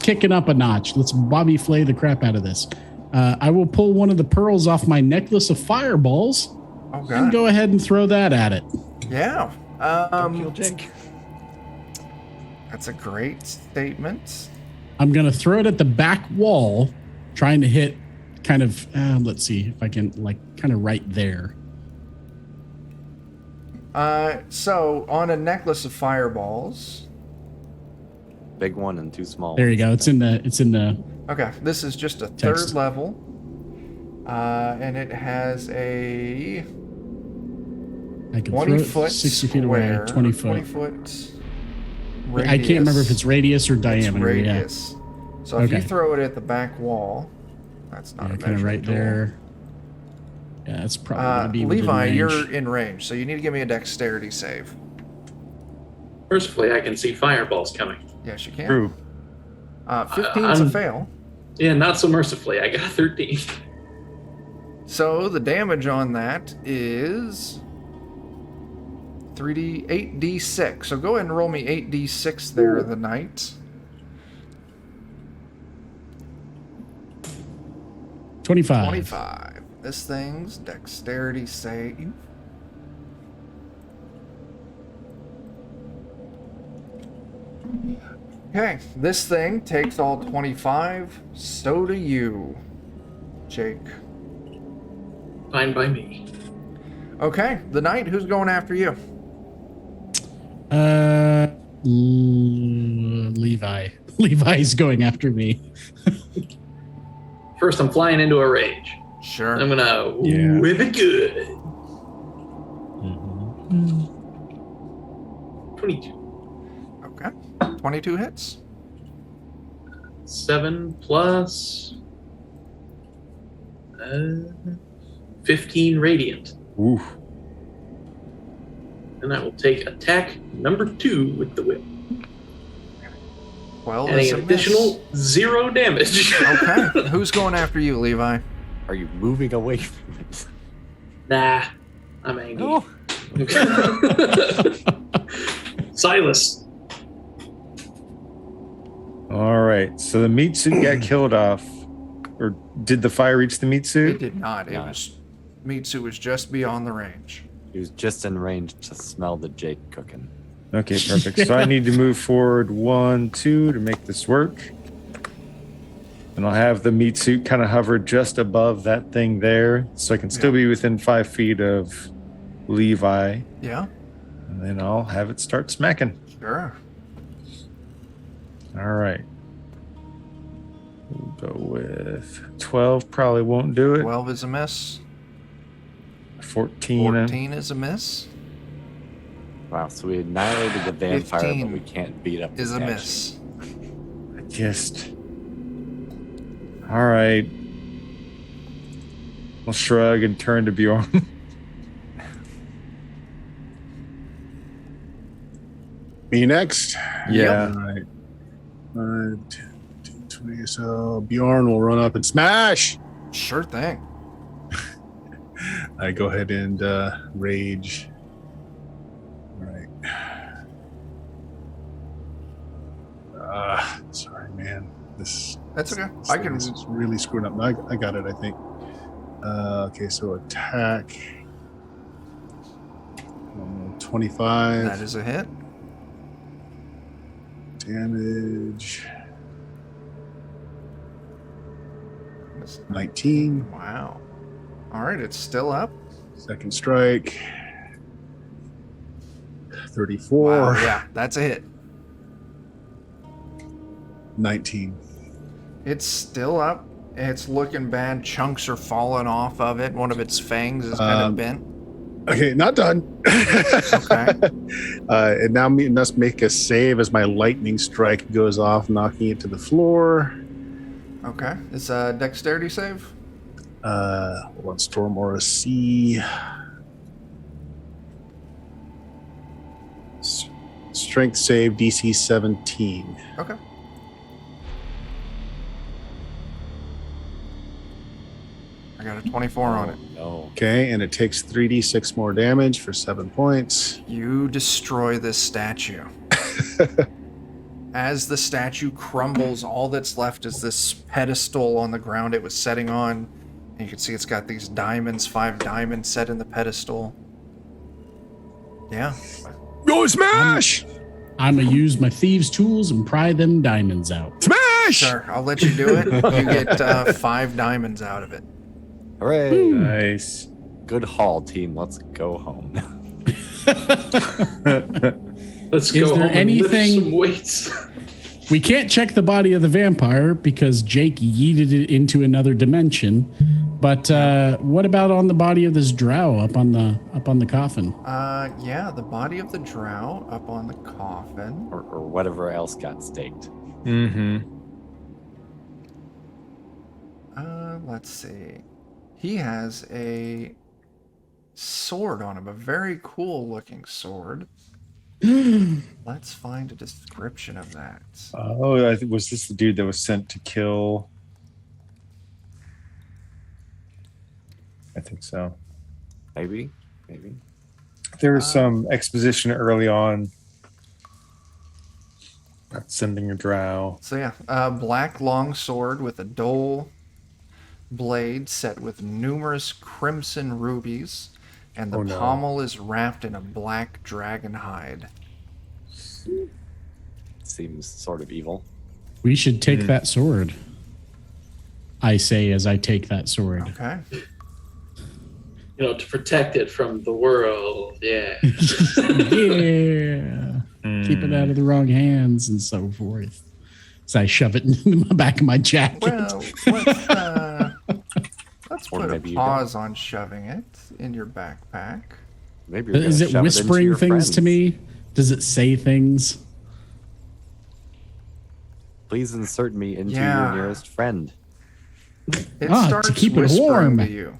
kick it up a notch. Let's Bobby Flay the crap out of this. I will pull one of the pearls off my necklace of fireballs Okay. and go ahead and throw that at it. Yeah. Kill Jake. That's a great statement. I'm going to throw it at the back wall, trying to hit kind of, let's see if I can, like, kind of right there. So on a necklace of fireballs. Big one and two small. There you go. It's in the. Okay, this is just a Text. third level. And it has a I can 20 throw it foot 60 feet away. square, 20 foot. 20 foot radius. I can't remember if it's radius or It's diameter. radius. So if you Okay. throw it at the back wall, that's not Yeah, a kind of right measuring tool. there. Yeah, that's probably gonna be within Levi, range. you're in range, so you need to give me a dexterity save. Mercifully, I can see fireballs coming. Yes, you can. True. 15 is a I'm- fail. Yeah, not so mercifully. I got a 13. So the damage on that is 8d6. So go ahead and roll me 8d6 there, the knight. 25. 25. This thing's dexterity save. Okay, this thing takes all 25. So do you, Jake. Fine by me. Okay, the knight, who's going after you? Levi. Levi's going after me. First, I'm flying into a rage. Sure. I'm gonna Yeah. whip it good. Mm-hmm. 22. Okay. 22 hits. 7 plus 15 radiant. Ooh. And I will take attack number 2 with the whip. Well, Adding it's a an additional 0 damage. Okay. Who's going after you, Levi? Are you moving away from it? Nah, I'm angry. No. Silas. All right. So the meat suit got killed off. Or did the fire reach the meat It suit? did not. It No. was Mitsu was just beyond the range. He was just in range to smell the Jake cooking. Okay, perfect. So I need to move forward 1, 2 to make this work. And I'll have the meat suit kind of hover just above that thing there. So I can still be within 5 feet of Levi. Yeah, And then I'll have it start smacking. sure. All right. We'll go with 12, probably won't do it. 12 is a miss. 14. 14 is a miss. Wow, so we annihilated the vampire, 15 but we can't beat up the Is a statue. miss. Just. All right. I'll shrug and turn to Bjorn. Me next. Yeah. All right. 5, 10, 15, 20. So Bjorn will run up and smash. Sure thing. I go ahead and rage. All right. Sorry, man. This. That's okay. this I can. This is really screwing up. I got it. I think. Okay, so attack. 25. That is a hit. Damage. 19. Wow. All right, it's still up. Second strike. 34. Wow, yeah, that's a hit. 19. It's still up. It's looking bad. Chunks are falling off of it. One of its fangs is kind of bent. Okay, not done. Okay. And now it must make a save as my lightning strike goes off, knocking it to the floor. Okay. It's a dexterity save. Hold on, Storm Aura C. Strength save DC 17. Okay. I got got a 24 on it. No. Okay, and it takes 3d6 more damage for 7 points. You destroy this statue. As the statue crumbles, all that's left is this pedestal on the ground it was setting on. And you can see it's got these diamonds, 5 diamonds set in the pedestal. Yeah. Go smash! I'm going to use my thieves' tools and pry them diamonds out. Smash! Sure, I'll let you do it. You get 5 diamonds out of it. Hooray! Nice. Good haul, team. Let's go home. Let's Is go there home and lift anything- some weights. We can't check the body of the vampire because Jake yeeted it into another dimension. But what about on the body of this drow up on the coffin? Yeah, the body of the drow up on the coffin. or whatever else got staked. Mm-hmm. Let's see. He has a sword on him, a very cool looking sword. Let's find a description of that. Oh, was this the dude that was sent to kill? I think so. Maybe. There was some exposition early on. About sending a drow. So yeah, a black long sword with a dull blade set with numerous crimson rubies, and the Oh, no. pommel is wrapped in a black dragon hide. Seems sort of evil. We should take that sword. I say as I take that sword. Okay. You know, to protect it from the world. Yeah. Yeah. Keep it out of the wrong hands and so forth. So I shove it into the back of my jacket. Well, let's Or put a maybe you pause on shoving it in your backpack. Maybe you're Is gonna it shove into whispering your things to friends. me? Does it say things? Please insert me into Yeah. your nearest friend. It To starts keep it whispering warm. to you.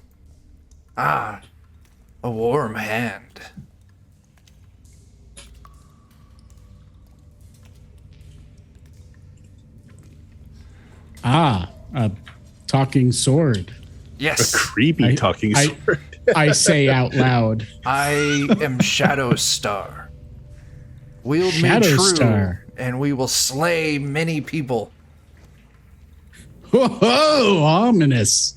Ah, a warm hand. A talking sword. A Yes, creepy talking sword. I say out loud. I am Shadow Star. Wield me Shadow true, Star. and we will slay many people. Whoa, ominous.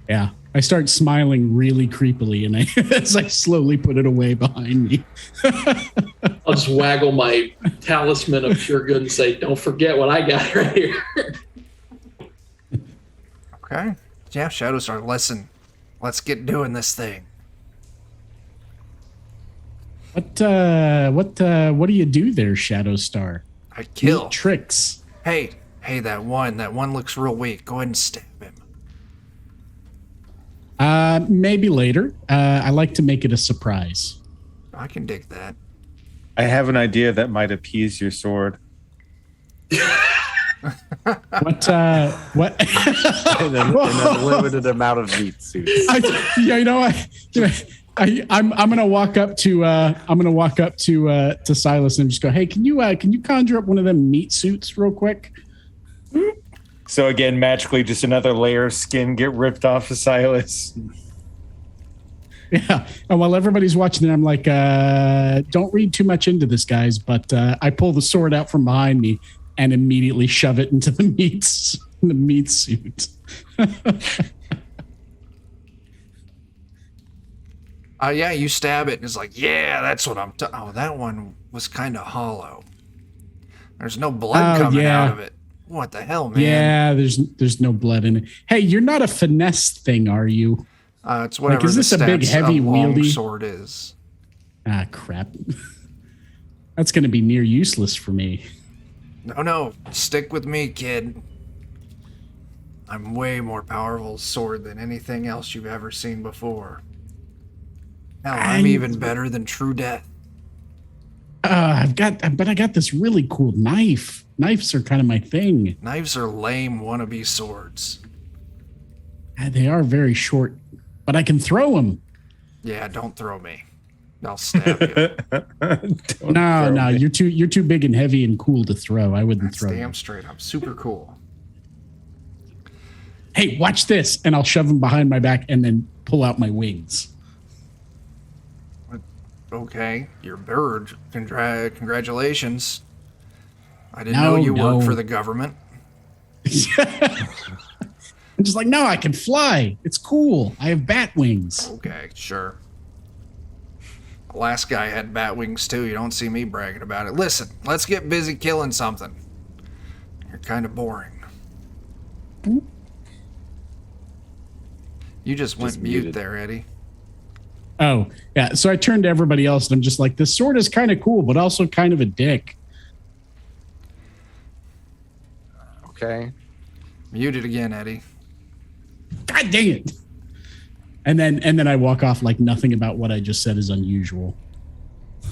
Yeah. I start smiling really creepily and as I slowly put it away behind me. I'll just waggle my talisman of pure good and say, don't forget what I got right here. Okay. Yeah, Shadow Star, listen. Let's get doing this thing. What do you do there, Shadow Star? I kill. Neat tricks. Hey, that one looks real weak. Go ahead and stab him. Maybe later. I like to make it a surprise. I can dig that. I have an idea that might appease your sword. What? In an unlimited amount of meat suits. I'm gonna walk up to Silas and just go, hey, can you conjure up one of them meat suits real quick? So again, magically, just another layer of skin get ripped off of Silas. Yeah. And while everybody's watching it, I'm like, don't read too much into this, guys. But I pull the sword out from behind me and immediately shove it into the meat suit. Yeah, you stab it, and it's like, yeah, that's what I'm talking. Oh, that one was kind of hollow. There's no blood coming out of it. What the hell, man? Yeah, there's no blood in it. Hey, you're not a finesse thing, are you? It's whatever. Is this the a big, stats heavy, of long wieldy sword is? Ah, crap. That's going to be near useless for me. No, stick with me, kid. I'm way more powerful sword than anything else you've ever seen before. Hell, I'm even better than True Death. I got this really cool knife. Knives are kind of my thing. Knives are lame wannabe swords. They are very short, but I can throw them. Yeah, don't throw me. I'll stab you. No, you're too big and heavy and cool to throw. I wouldn't That's throw damn them. straight. I'm super cool. hey, watch this. And I'll shove him behind my back and then pull out my wings. Okay, you're a bird. Congratulations. I didn't know you worked for the government. I'm just like, no, I can fly. It's cool. I have bat wings. Okay, sure. The last guy had bat wings too. You don't see me bragging about it. Listen, let's get busy killing something. You're kind of boring. You just went mute muted. there, Eddie. Oh, yeah. So I turned to everybody else and I'm just like, this sword is kind of cool, but also kind of a dick. Okay. Muted again, Eddie. God dang it. And then I walk off like nothing about what I just said is unusual.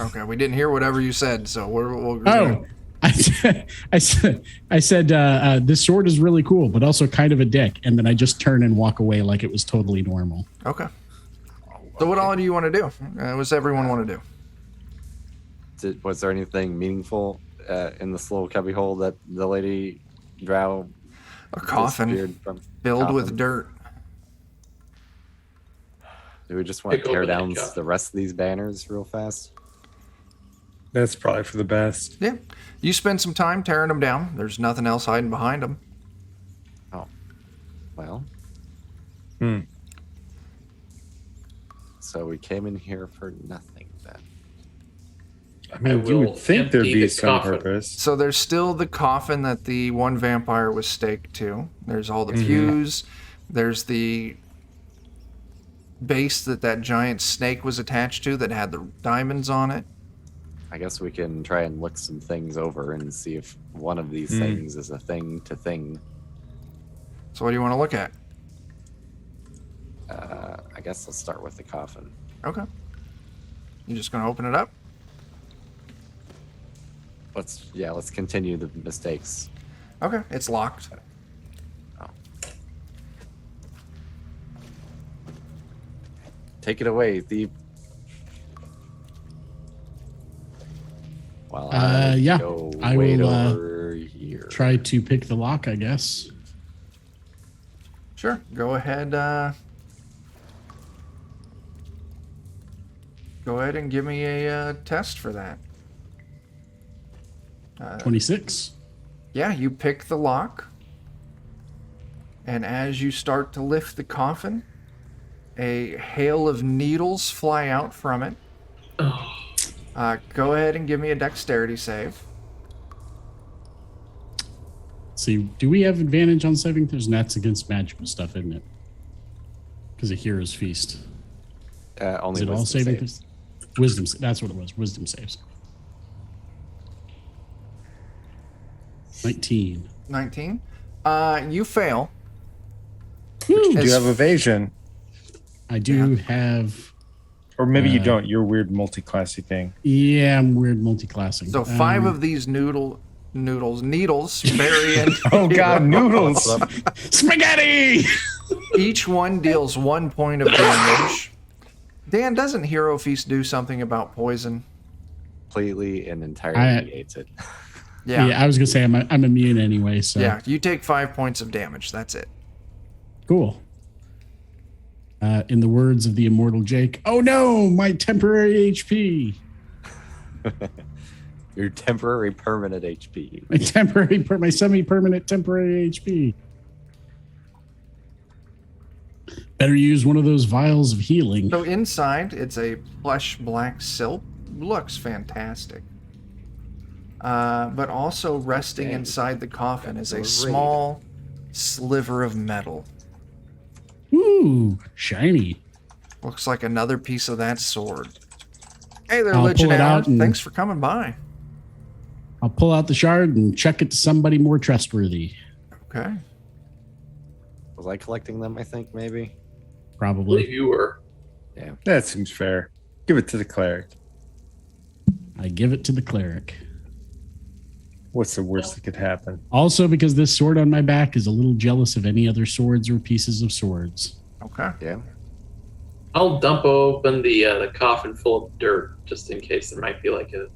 Okay, we didn't hear whatever you said, so we're Oh, I said this sword is really cool, but also kind of a dick. And then I just turn and walk away like it was totally normal. Okay. So what all do you want to do? What's everyone want to do? Was there anything meaningful in this little cubbyhole that the lady drow A coffin disappeared from? filled with Coffin. dirt. Do we just want Pick to tear open that down coffin. the rest of these banners real fast? That's probably for the best. Yeah. You spend some time tearing them down. There's nothing else hiding behind them. Oh, well. Hmm. So we came in here for nothing then. I mean, you will would think there'd empty be the some coffin. purpose. So there's still the coffin that the one vampire was staked to. There's all the fuse. There's the base that giant snake was attached to that had the diamonds on it. I guess we can try and look some things over and see if one of these things is a thing to thing. So what do you want to look at? I guess let's start with the coffin. Okay. You just going to open it up? Let's continue the mistakes. Okay. It's locked. Take it away, thief. Well, Yeah, go I wait will, over here. Try to pick the lock, I guess. Sure. Go ahead. Go ahead and give me a test for that. 26. Yeah, you pick the lock. And as you start to lift the coffin, a hail of needles fly out from it. Oh, Go ahead and give me a dexterity save. See, do we have advantage on saving throws? And that's against magical stuff, isn't it? Because of Hero's Feast. Only Is it all wisdom saving saves. throws? Wisdom. That's what it was. Wisdom saves. 19. 19. You fail. Woo! Do you have evasion? I do have. Or maybe you don't. You're a weird multi-classy thing. Yeah, I'm weird multi-classing. So 5 of these needles bury in. Oh God, noodles! Spaghetti! Each one deals 1 point of damage. Dan, doesn't Hero Feast do something about poison? Completely and entirely I- negates it. Yeah. Yeah, I was gonna say I'm immune anyway. So Yeah, you take 5 points of damage. That's it. cool. In the words of the immortal Jake, oh no, my temporary HP. Your temporary permanent HP. My semi-permanent temporary HP. Better use one of those vials of healing. So inside, it's a plush black silk. Looks fantastic. But also resting Okay. inside the coffin is a Great. small sliver of metal. Ooh, shiny. Looks like another piece of that sword. Hey there, I'll Lich pull it out and- Thanks for coming by. I'll pull out the shard and chuck it to somebody more trustworthy. Okay. Was I collecting them, I think, maybe? I Probably. believe you were. That seems fair. Give it to the cleric. I give it to the cleric. What's the worst that could happen? Also, because this sword on my back is a little jealous of any other swords or pieces of swords. Okay. Yeah. I'll dump open the coffin full of dirt just in case there might be like a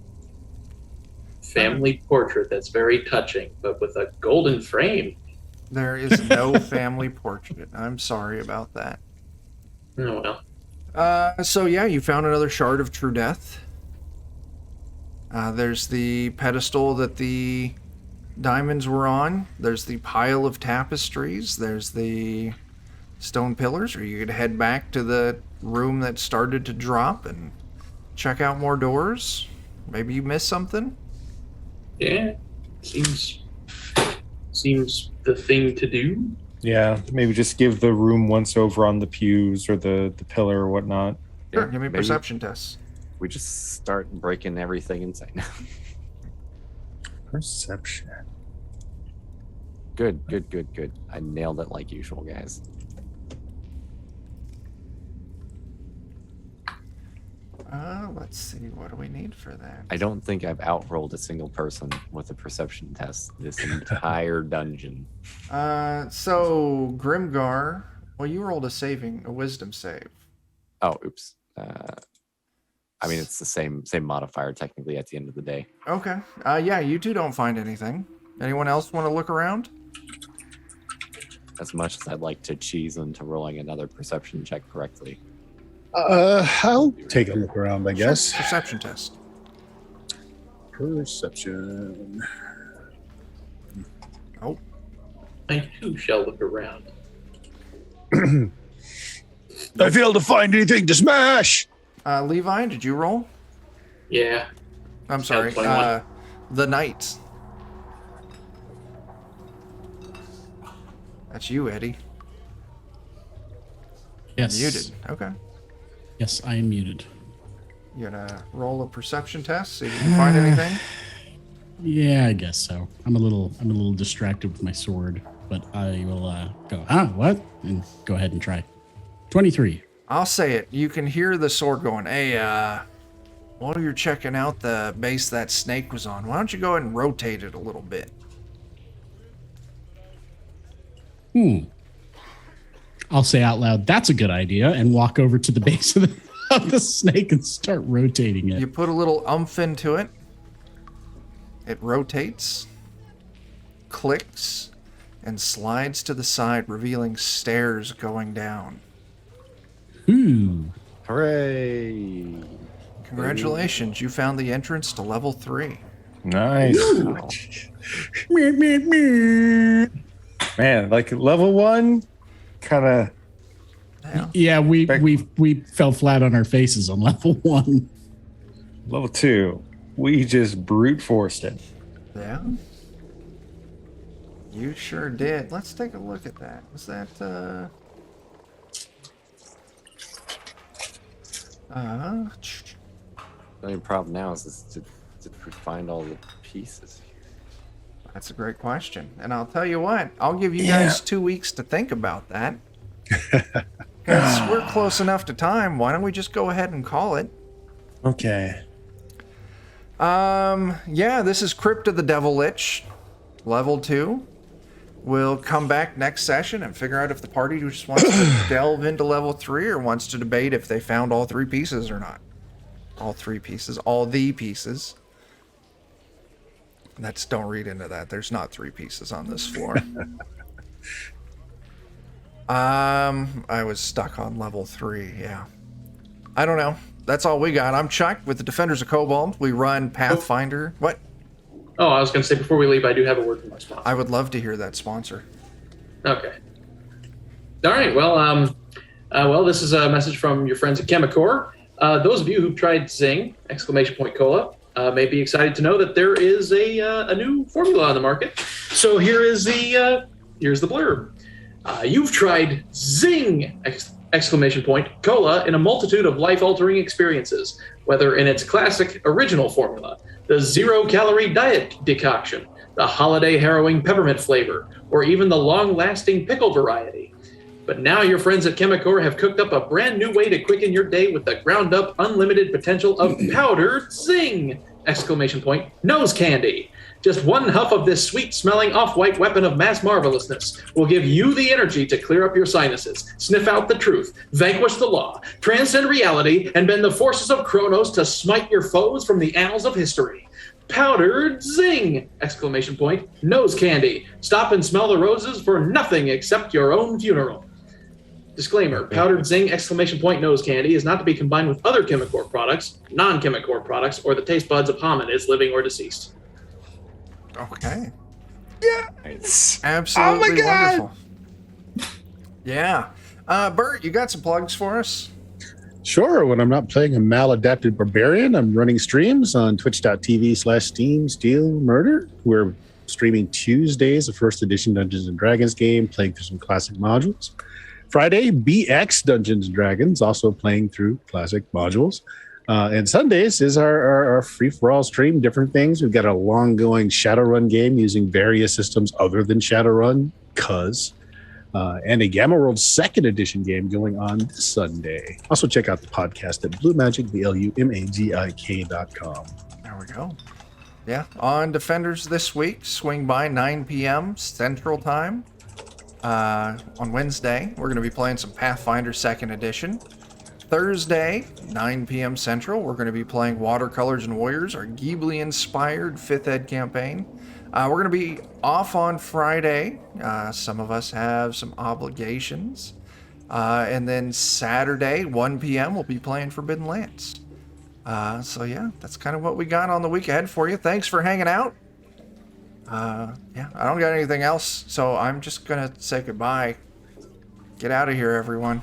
family portrait that's very touching, but with a golden frame. There is no family portrait. I'm sorry about that. Oh, well. So yeah, you found another shard of true death. There's the pedestal that the diamonds were on. There's the pile of tapestries. There's the stone pillars. Or you could head back to the room that started to drop and check out more doors. Maybe you missed something. Yeah, seems the thing to do. Yeah, maybe just give the room once over on the pews or the pillar or whatnot. Sure, Yeah, give me a maybe perception test. We just start breaking everything inside. Perception. Good. I nailed it like usual, guys. Let's see. What do we need for that? I don't think I've outrolled a single person with a perception test this entire dungeon. So Grimgar, well, you rolled a wisdom save. Oh, oops. I mean, it's the same modifier technically at the end of the day. Okay. Yeah, you two don't find anything. Anyone else want to look around? As much as I'd like to cheese into rolling another perception check correctly. I'll take a look around, I guess. Sure. Perception test. Perception. Oh. I too shall look around. I failed to find anything to smash. Levi, did you roll? Yeah. I'm sorry. 21. The knight. That's you, Eddie. Yes. Muted. Okay. Yes, I am muted. You gonna roll a perception test, see if you can find anything? Yeah, I guess so. I'm a little distracted with my sword, but I will go. What? And go ahead and try. 23. I'll say it. You can hear the sword going, hey, while you're checking out the base that snake was on, why don't you go ahead and rotate it a little bit? I'll say out loud, that's a good idea, and walk over to the base of the snake and start rotating it. You put a little oomph into it. It rotates, clicks, and slides to the side, revealing stairs going down. Ooh. Hooray! Congratulations, you found the entrance to level 3. Nice. Meh, meh, meh. Man, like level 1, kind of. Yeah. Yeah, we fell flat on our faces on level 1. Level 2, we just brute forced it. Yeah. You sure did. Let's take a look at that. Was that, The only problem now is did we find all the pieces? That's a great question. And I'll tell you what, I'll give you guys 2 weeks to think about that. Because we're close enough to time. Why don't we just go ahead and call it? Okay. Yeah, this is Crypt of the Devil Lich, level 2. We'll come back next session and figure out if the party just wants to delve into level 3 or wants to debate if they found all 3 pieces or not. All 3 pieces. All the pieces. Don't read into that. There's not 3 pieces on this floor. I was stuck on level 3, yeah. I don't know. That's all we got. I'm Chuck with the Defenders of Kobold. We run Pathfinder. What? Oh, I was going to say, before we leave, I do have a word from my sponsor. I would love to hear that sponsor. Okay. All right. Well, this is a message from your friends at Chemicor. Those of you who've tried Zing, ! Cola, may be excited to know that there is a new formula on the market. So here's the blurb. You've tried Zing! ! Cola in a multitude of life-altering experiences, whether in its classic original formula, the zero-calorie diet decoction, the holiday harrowing peppermint flavor, or even the long-lasting pickle variety. But now your friends at Chemicor have cooked up a brand new way to quicken your day with the ground-up unlimited potential of powdered Zing! Nose candy. Just one huff of this sweet-smelling off-white weapon of mass marvelousness will give you the energy to clear up your sinuses, sniff out the truth, vanquish the law, transcend reality, and bend the forces of Kronos to smite your foes from the annals of history. Powdered Zing! Exclamation point. Nose candy. Stop and smell the roses for nothing except your own funeral. Disclaimer. Powdered Zing! Exclamation point nose candy is not to be combined with other Chemicor products, non-Chemicor products, or the taste buds of hominids, living or deceased. Okay. Nice. Absolutely Oh my God! wonderful. Yeah. Bert, you got some plugs for us? Sure. When I'm not playing a maladapted barbarian, I'm running streams on twitch.tv/Steam Steel Murder. We're streaming Tuesdays, the first edition Dungeons and Dragons game, playing through some classic modules. Friday, BX Dungeons and Dragons, also playing through classic modules. And Sundays is our free-for-all stream, different things. We've got a long-going Shadowrun game using various systems other than Shadowrun, and a Gamma World 2nd Edition game going on this Sunday. Also check out the podcast at BlueMagic.com. There we go. Yeah, on Defenders this week, swing by 9 p.m. Central Time. On Wednesday, we're going to be playing some Pathfinder 2nd Edition. Thursday, 9 p.m. Central, we're going to be playing Watercolors and Warriors, our Ghibli-inspired 5th Ed campaign. We're going to be off on Friday. Some of us have some obligations. And then Saturday, 1 p.m., we'll be playing Forbidden Lands. So yeah, that's kind of what we got on the week ahead for you. Thanks for hanging out. Yeah, I don't got anything else, so I'm just going to say goodbye. Get out of here, everyone.